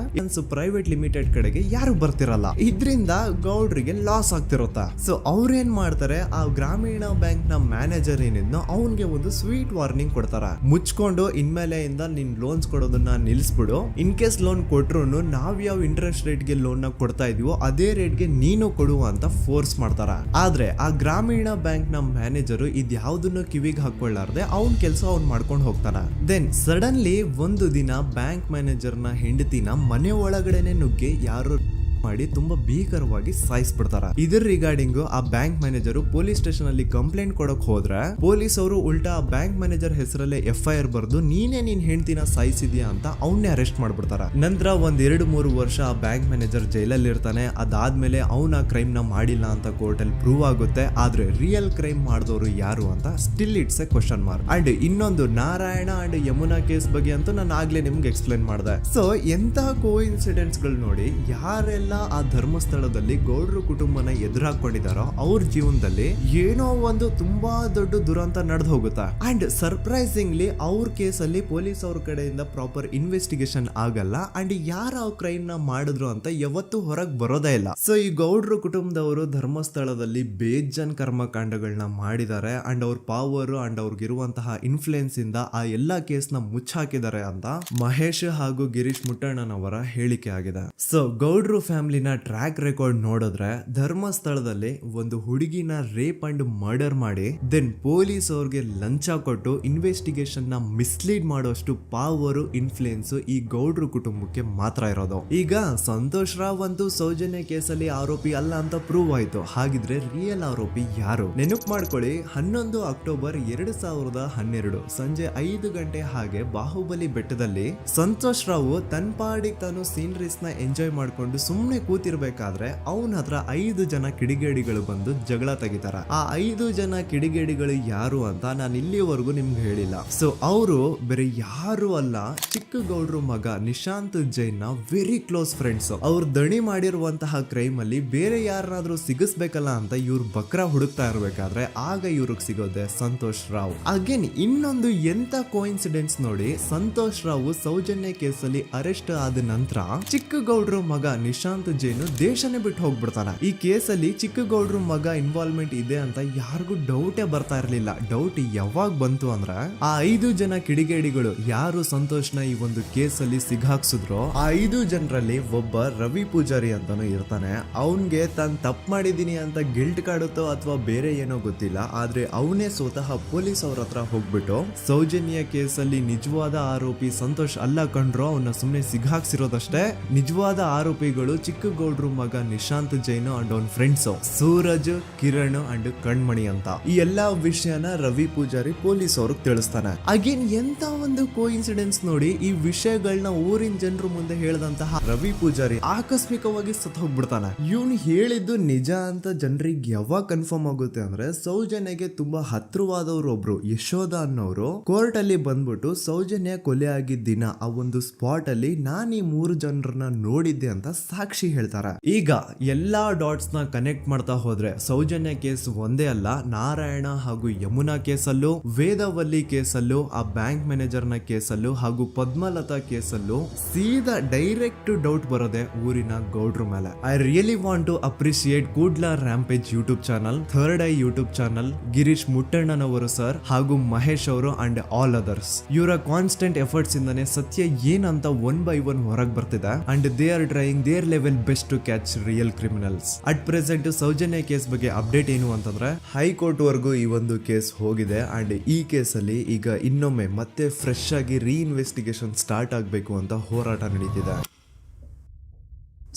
ಪ್ರೈವೇಟ್ ಲಿಮಿಟೆಡ್ ಕಡೆಗೆ ಯಾರು ಬರ್ತಿರಲ್ಲ. ಇದರಿಂದ ಗೌಡ್ರಿಗೆ ಲಾಸ್ ಆಗ್ತಿರುತ್ತ. ಸೊ ಅವ್ರೇನ್ ಮಾಡ್ತಾರೆ, ಆ ಗ್ರಾಮೀಣ ಬ್ಯಾಂಕ್ ನ ಮ್ಯಾನೇಜರ್ ಏನಿದ್ನೋ ಅವನ್ಗೆ ಒಂದು ಸ್ವೀಟ್ ವಾರ್ನಿಂಗ್ ಕೊಡ್ತಾರ. ಮುಚ್ಕೊಂಡು ಇನ್ಮೇಲೆಯಿಂದ ನಿನ್ ಲೋನ್ಸ್ ಕೊಡೋದನ್ನ ನಿಲ್ಸ್ಬಿಡು. ಇನ್ ಕೇಸ್ ಲೋನ್ ಕೊಟ್ರು ನಾವ್ ಯಾವ ಇಂಟ್ರೆಸ್ಟ್ ರೇಟ್ ಗೆ ಲೋನ್ ನ ಕೊಡ್ತಾ ಇದೀವೋ ಅದೇ ರೇಟ್ ಗೆ ನೀನು ಕೊಡುವ ಅಂತ ಫೋರ್ಸ್ ಮಾಡ್ತಾರ. ಆದ್ರೆ ಆ ಗ್ರಾಮೀಣ ಬ್ಯಾಂಕ್ ನ ಮ್ಯಾನೇಜರ್ ಇದ್ಯಾವುದನ್ನು ಕಿವಿಗೆ ಹಾಕೊಳ್ಳಾರ್ದೆ ಅವನ್ ಕೆಲಸ ಅವ್ನ್ ಮಾಡ್ಕೊಂಡು ಹೋಗ್ತಾನ. ದೆನ್ ಸಡನ್ಲಿ ಒಂದು ದಿನ ಬ್ಯಾಂಕ್ ಮ್ಯಾನೇಜರ್ ನ ಹೆಂಡತಿನ ಮನೆ ಒಳಗಡೆನೆ ನುಗ್ಗಿ ಯಾರು ಮಾಡಿ ತುಂಬಾ ಭೀಕರವಾಗಿ ಸಾಯಿಸ್ಬಿಡ್ತಾರ. ಇದ್ರ ರಿಗಾರ್ಡಿಂಗ್ ಆ ಬ್ಯಾಂಕ್ ಮ್ಯಾನೇಜರ್ ಪೊಲೀಸ್ ಸ್ಟೇಷನ್ ಅಲ್ಲಿ ಕಂಪ್ಲೇಂಟ್ ಕೊಡಕ್ ಹೋದ್ರೆ ಪೊಲೀಸ್ ಅವರು ಉಲ್ಟಾ ಆ ಬ್ಯಾಂಕ್ ಮ್ಯಾನೇಜರ್ ಹೆಸರಲ್ಲೇ FIR ಬರ್ದು ನೀನೇ ನಿನ್ ಹೆಂಡತಿನ ಸಾಯಿಸಿದ್ಯಾ ಅಂತ ಅವನ್ನೇ ಅರೆಸ್ಟ್ ಮಾಡ್ಬಿಡ್ತಾರ. ನಂತರ 1-2-3 ವರ್ಷ ಆ ಬ್ಯಾಂಕ್ ಮ್ಯಾನೇಜರ್ ಜೈಲಲ್ಲಿ ಇರ್ತಾನೆ. ಅದಾದ್ಮೇಲೆ ಅವನ ಕ್ರೈಮ್ ನ ಮಾಡಿಲ್ಲ ಅಂತ ಕೋರ್ಟ್ ಅಲ್ಲಿ ಪ್ರೂವ್ ಆಗುತ್ತೆ. ಆದ್ರೆ ರಿಯಲ್ ಕ್ರೈಮ್ ಮಾಡಿದವರು ಯಾರು ಅಂತ still it's A question mark. And ಇನ್ನೊಂದು ನಾರಾಯಣ ಅಂಡ್ ಯಮುನಾ ಕೇಸ್ ಬಗ್ಗೆ ಅಂತೂ ನಾನು ಆಗ್ಲೇ ನಿಮ್ಗೆ ಎಕ್ಸ್ಪ್ಲೇನ್ ಮಾಡಿದೆ. ಸೊ ಎಂತ ಕೋಇನ್ಸಿಡೆಂಟ್ಸ್ ಗಳು ನೋಡಿ, ಯಾರೆಲ್ಲ ಆ ಧರ್ಮಸ್ಥಳದಲ್ಲಿ ಗೌಡ್ರು ಕುಟುಂಬನ ಎದುರಾಕೊಂಡಿದಾರೋ ಅವ್ರ ಜೀವನದಲ್ಲಿ ಏನೋ ಒಂದು ತುಂಬಾ ದೊಡ್ಡ ದುರಂತ ನಡೆದು ಹೋಗುತ್ತಾ. ಅಂಡ್ ಸರ್ಪ್ರೈಸಿಂಗ್ಲಿ ಅವ್ರ ಕೇಸಲ್ಲಿ ಪೊಲೀಸ್ ಅವ್ರ ಕಡೆಯಿಂದ ಪ್ರಾಪರ್ ಇನ್ವೆಸ್ಟಿಗೇಷನ್ ಆಗಲ್ಲ. ಅಂಡ್ ಯಾರ ಆ ಕ್ರೈಮ್ ನ ಮಾಡಿದ್ರು ಅಂತ ಯಾವತ್ತೂ ಹೊರಗ್ ಬರೋದೇ ಇಲ್ಲ. ಸೊ ಈ ಗೌಡ್ರು ಕುಟುಂಬದವರು ಧರ್ಮಸ್ಥಳದಲ್ಲಿ ಬೇಜನ್ ಕರ್ಮಕಾಂಡಗಳನ್ನ ಮಾಡಿದ್ದಾರೆ. ಅಂಡ್ ಅವ್ರ ಪವರ್ ಅಂಡ್ ಅವ್ರಿಗಿರುವಂತಹ ಇನ್ಫ್ಲೂಯೆನ್ಸ್ ಇಂದ ಆ ಎಲ್ಲಾ ಕೇಸ್ ನ ಮುಚ್ಚಾಕಿದ್ದಾರೆ ಅಂತ ಮಹೇಶ್ ಹಾಗೂ ಗಿರೀಶ್ ಮುಟ್ಟಣ್ಣನವರ ಹೇಳಿಕೆ ಆಗಿದೆ. ಸೊ ಗೌಡ್ರು ಫ್ಯಾಮಿಲಿನ ಟ್ರ್ಯಾಕ್ ರೆಕಾರ್ಡ್ ನೋಡಿದ್ರೆ ಧರ್ಮಸ್ಥಳದಲ್ಲಿ ಒಂದು ಹುಡುಗಿನ ರೇಪ್ ಅಂಡ್ ಮರ್ಡರ್ ಮಾಡಿ ದೆನ್ ಪೊಲೀಸ್ ಅವ್ರಿಗೆ ಲಂಚ ಕೊಟ್ಟು ಇನ್ವೆಸ್ಟಿಗೇಷನ್ ನ ಮಿಸ್ಲೀಡ್ ಮಾಡೋಷ್ಟು ಪವರ್ ಇನ್ಫ್ಲೂಯೆನ್ಸ್ ಈ ಗೌಡ್ರು ಕುಟುಂಬಕ್ಕೆ ಮಾತ್ರ ಇರೋದು. ಈಗ ಸಂತೋಷ್ ರಾವ್ ಅಂತೂ ಸೌಜನ್ಯ ಕೇಸಲ್ಲಿ ಆರೋಪಿ ಅಲ್ಲ ಅಂತ ಪ್ರೂವ್ ಆಯ್ತು. ಹಾಗಿದ್ರೆ ರಿಯಲ್ ಆರೋಪಿ ಯಾರು? ನೆನಪು ಮಾಡ್ಕೊಳ್ಳಿ, 11 ಅಕ್ಟೋಬರ್ 2012 ಸಂಜೆ 5 ಗಂಟೆ ಹಾಗೆ ಬಾಹುಬಲಿ ಬೆಟ್ಟದಲ್ಲಿ ಸಂತೋಷ್ ರಾವ್ ತನ್ನ ಪಾಡಿಗೆ ತಾನು ಸೀನರೀಸ್ ನ ಎಂಜಾಯ್ ಮಾಡ್ಕೊಂಡು ಸುಮ್ನೆ ಕೂತಿರ್ಬೇಕಾದ್ರೆ ಅವನ ಹತ್ರ 5 ಜನ ಕಿಡಿಗೇಡಿಗಳು ಬಂದು ಜಗಳ ತೆಗಿತಾರ. ಆ 5 ಜನ ಕಿಡಿಗೇಡಿಗಳು ಯಾರು ಅಂತ ನಾನು ಇಲ್ಲಿವರೆಗೂ ನಿಮ್ಗೆ ಹೇಳಿಲ್ಲ. ಸೊ ಅವರು ಬೇರೆ ಯಾರು ಅಲ್ಲ, ಚಿಕ್ಕ ಗೌಡ್ರು ಮಗ ನಿಶಾಂತ್ ಜೈನ್ ನ ವೆರಿ ಕ್ಲೋಸ್ ಫ್ರೆಂಡ್ಸ್. ಅವ್ರು ದಣಿ ಮಾಡಿರುವಂತಹ ಕ್ರೈಮ್ ಅಲ್ಲಿ ಬೇರೆ ಯಾರನ್ನಾದ್ರೂ ಸಿಗಿಸ್ಬೇಕಲ್ಲ ಅಂತ ಇವ್ರು ಬಕ್ರ ಹುಡುಕ್ತಾ ಇರ್ಬೇಕಾದ್ರೆ ಆಗ ಇವ್ರಿಗೆ ಸಿಗೋದೆ ಸಂತೋಷ್ ರಾವ್. ಅಗೇನ್ ಇನ್ನೊಂದು ಎಂತ ಕೋಇನ್ಸಿಡೆನ್ಸ್ ನೋಡಿ, ಸಂತೋಷ್ ರಾವ್ ಸೌಜನ್ಯ ಕೇಸಲ್ಲಿ ಅರೆಸ್ಟ್ ಆದ ನಂತರ ಚಿಕ್ಕ ಗೌಡ್ರು ಮಗ ನಿಶಾಂತ್ ಜೈನ್ ದೇಶನೇ ಬಿಟ್ಟು ಹೋಗ್ಬಿಡ್ತಾನ. ಈ ಕೇಸಲ್ಲಿ ಚಿಕ್ಕ ಗೌಡ್ರು ಮಗ ಇನ್ವಾಲ್ವ್ಮೆಂಟ್ ಇದೆ ಅಂತ ಯಾರಿಗೂ ಡೌಟೇ ಬರ್ತಾ ಇರ್ಲಿಲ್ಲ. ಡೌಟ್ ಯಾವಾಗ ಬಂತು ಅಂದ್ರೆ ಆ 5 ಜನ ಕಿಡಿಗೇಡಿಗಳು ಯಾರು ಸಂತೋಷ್ನ ಈ ಒಂದು ಕೇಸಲ್ಲಿ ಸಿಗಾಕ್ಸಿದ್ರು ಆ 5 ಜನರಲ್ಲಿ ಒಬ್ಬ ರವಿ ಪೂಜಾರಿ ಅಂತಾನು ಇರ್ತಾನೆ. ಅವನ್ಗೆ ತಾನು ತಪ್ಪು ಮಾಡಿದೀನಿ ಅಂತ ಗಿಲ್ಟ್ ಕಾಡುತ್ತೋ ಅಥವಾ ಬೇರೆ ಏನೋ ಗೊತ್ತಿಲ್ಲ, ಆದ್ರೆ ಅವನೇ ಸ್ವತಃ ಪೊಲೀಸ್ ಅವ್ರ ಹತ್ರ ಹೋಗ್ಬಿಟ್ಟು ಸೌಜನ್ಯ ಕೇಸಲ್ಲಿ ನಿಜವಾದ ಆರೋಪಿ ಸಂತೋಷ್ ಅಲ್ಲ ಕಂಡ್ರು, ಅವನ್ನ ಸುಮ್ನೆ ಸಿಗಾಕ್ಸಿರೋದಷ್ಟೇ, ನಿಜವಾದ ಆರೋಪಿಗಳು ಚಿಕ್ಕ ಗೌಡ್ರು ಮಗ ನಿಶಾಂತ್ ಜೈನ್ ಅಂಡ್ ಅವನ್ ಫ್ರೆಂಡ್ಸ್ ಸೂರಜ್, ಕಿರಣ್ ಅಂಡ್ ಕಣ್ಮಣಿ ಅಂತ. ಈ ಎಲ್ಲಾ ವಿಷಯನ ರವಿ ಪೂಜಾರಿ ಪೊಲೀಸ್ ಅವ್ರಿಗೆ ತಿಳಿಸ್ತಾನೆ. ಅಗೇನ್ ಎಂತ ಒಂದು ಕೋಇನ್ಸಿಡೆನ್ಸ್ ನೋಡಿ, ಈ ವಿಷಯಗಳನ್ನ ಊರಿನ ಜನರು ಮುಂದೆ ಹೇಳಿದಂತಹ ರವಿ ಪೂಜಾರಿ ಆಕಸ್ಮಿಕವಾಗಿ ಸತ್ತು ಹೋಗ್ಬಿಡ್ತಾನೆ. ಇವನು ಹೇಳಿದ್ದು ನಿಜ ಅಂತ ಜನರಿಗೆ ಯಾವಾಗ ಕನ್ಫರ್ಮ್ ಆಗುತ್ತೆ ಅಂದ್ರೆ ಸೌಜನ್ಯಗೆ ತುಂಬಾ ಹತ್ರವಾದವ್ರು ಒಬ್ರು ಯಶೋಧ ಅನ್ನೋರು ಕೋರ್ಟ್ ಅಲ್ಲಿ ಬಂದ್ಬಿಟ್ಟು ಸೌಜನ್ಯ ಕೊಲೆ ಆಗಿದ್ದ ದಿನ ಆ ಒಂದು ಸ್ಪಾಟ್ ಅಲ್ಲಿ ನಾನು ಈ 3 ಜನರನ್ನ ನೋಡಿದ್ದೆ ಅಂತ ಸಾಕ್ಷಿ ಹೇಳ್ತಾರೆ. ಈಗ ಎಲ್ಲಾ ಡಾಟ್ಸ್ ನ ಕನೆಕ್ಟ್ ಮಾಡ್ತಾ ಹೋದ್ರೆ ಸೌಜನ್ಯ ಕೇಸ್ ಒಂದೇ ಅಲ್ಲ, ನಾರಾಯಣ ಹಾಗೂ ಯಮುನಾ ಕೇಸಲ್ಲೂ, ವೇದವಲ್ಲಿ ಕೇಸಲ್ಲೂ, ಆ ಬ್ಯಾಂಕ್ ಮ್ಯಾನೇಜರ್ ನ ಕೇಸಲ್ಲೂ ಹಾಗೂ ಪದ್ಮಲತಾ ಕೇಸಲ್ಲೂ ಸೀದಾ ಡೈರೆಕ್ಟ್ ಡೌಟ್ ಬರೋದೆ ಊರಿನ ಗೌಡ್ರ ಮೇಲೆ. I really want to appreciate Kudla rampage YouTube channel, third eye YouTube channel, Girish ಮುಟ್ಟಣ್ಣನವರು ಸರ್ ಹಾಗೂ ಮಹೇಶ್ ಅವರು ಅಂಡ್ ಆಲ್ ಅದರ್ಸ್. ಇವರ ಕಾನ್ಸ್ಟೆಂಟ್ ಎಫರ್ಟ್ಸ್ ಇಂದಾನೆ ಸತ್ಯ ಏನಂತ 1 by 1 ಹೊರಗೆ ಬರ್ತಿದೆ and they are trying their level best to catch real criminals. At present Soujanya case ಬಗ್ಗೆ ಅಪ್ಡೇಟ್ ಏನು ಅಂತಂದ್ರೆ ಹೈಕೋರ್ಟ್ ವರೆಗೂ ಈ ಒಂದು ಕೇಸ್ ಹೋಗಿದೆ ಅಂಡ್ ಈ ಕೇಸಲ್ಲಿ ಈಗ ಇನ್ನೊಮ್ಮೆ ಮತ್ತೆ ಫ್ರೆಶ್ ಆಗಿ ರೀಇನ್ವೆಸ್ಟಿಗೇಷನ್ ಸ್ಟಾರ್ಟ್ ಆಗಬೇಕು ಅಂತ ಹೋರಾಟ ನಡೀತಿದೆ.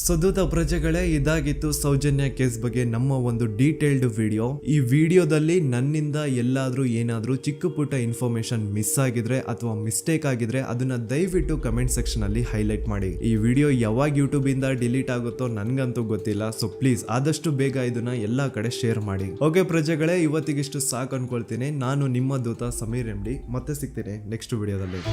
ಸೊ ದೂತ ಪ್ರಜೆಗಳೇ, ಇದಾಗಿತ್ತು ಸೌಜನ್ಯ ಕೇಸ್ ಬಗ್ಗೆ ನಮ್ಮ ಒಂದು ಡೀಟೇಲ್ಡ್ ವಿಡಿಯೋ. ಈ ವಿಡಿಯೋದಲ್ಲಿ ನನ್ನಿಂದ ಎಲ್ಲಾದ್ರೂ ಏನಾದ್ರೂ ಚಿಕ್ಕ ಪುಟ್ಟ ಇನ್ಫಾರ್ಮೇಶನ್ ಮಿಸ್ ಆಗಿದ್ರೆ ಅಥವಾ ಮಿಸ್ಟೇಕ್ ಆಗಿದ್ರೆ ಅದನ್ನ ದಯವಿಟ್ಟು ಕಮೆಂಟ್ ಸೆಕ್ಷನ್ ಅಲ್ಲಿ ಹೈಲೈಟ್ ಮಾಡಿ. ಈ ವಿಡಿಯೋ ಯಾವಾಗ ಯೂಟ್ಯೂಬ್ ಇಂದ ಡಿಲೀಟ್ ಆಗುತ್ತೋ ನನ್ಗಂತೂ ಗೊತ್ತಿಲ್ಲ. ಸೊ ಪ್ಲೀಸ್ ಆದಷ್ಟು ಬೇಗ ಇದನ್ನ ಎಲ್ಲಾ ಕಡೆ ಶೇರ್ ಮಾಡಿ. ಓಕೆ ಪ್ರಜೆಗಳೇ, ಇವತ್ತಿಗಿಷ್ಟು ಸಾಕು ಅನ್ಕೊಳ್ತೀನಿ. ನಾನು ನಿಮ್ಮ ದೂತ ಸಮೀರ್ MD. ಮತ್ತೆ ಸಿಗ್ತೀನಿ ನೆಕ್ಸ್ಟ್ ವಿಡಿಯೋದಲ್ಲಿ.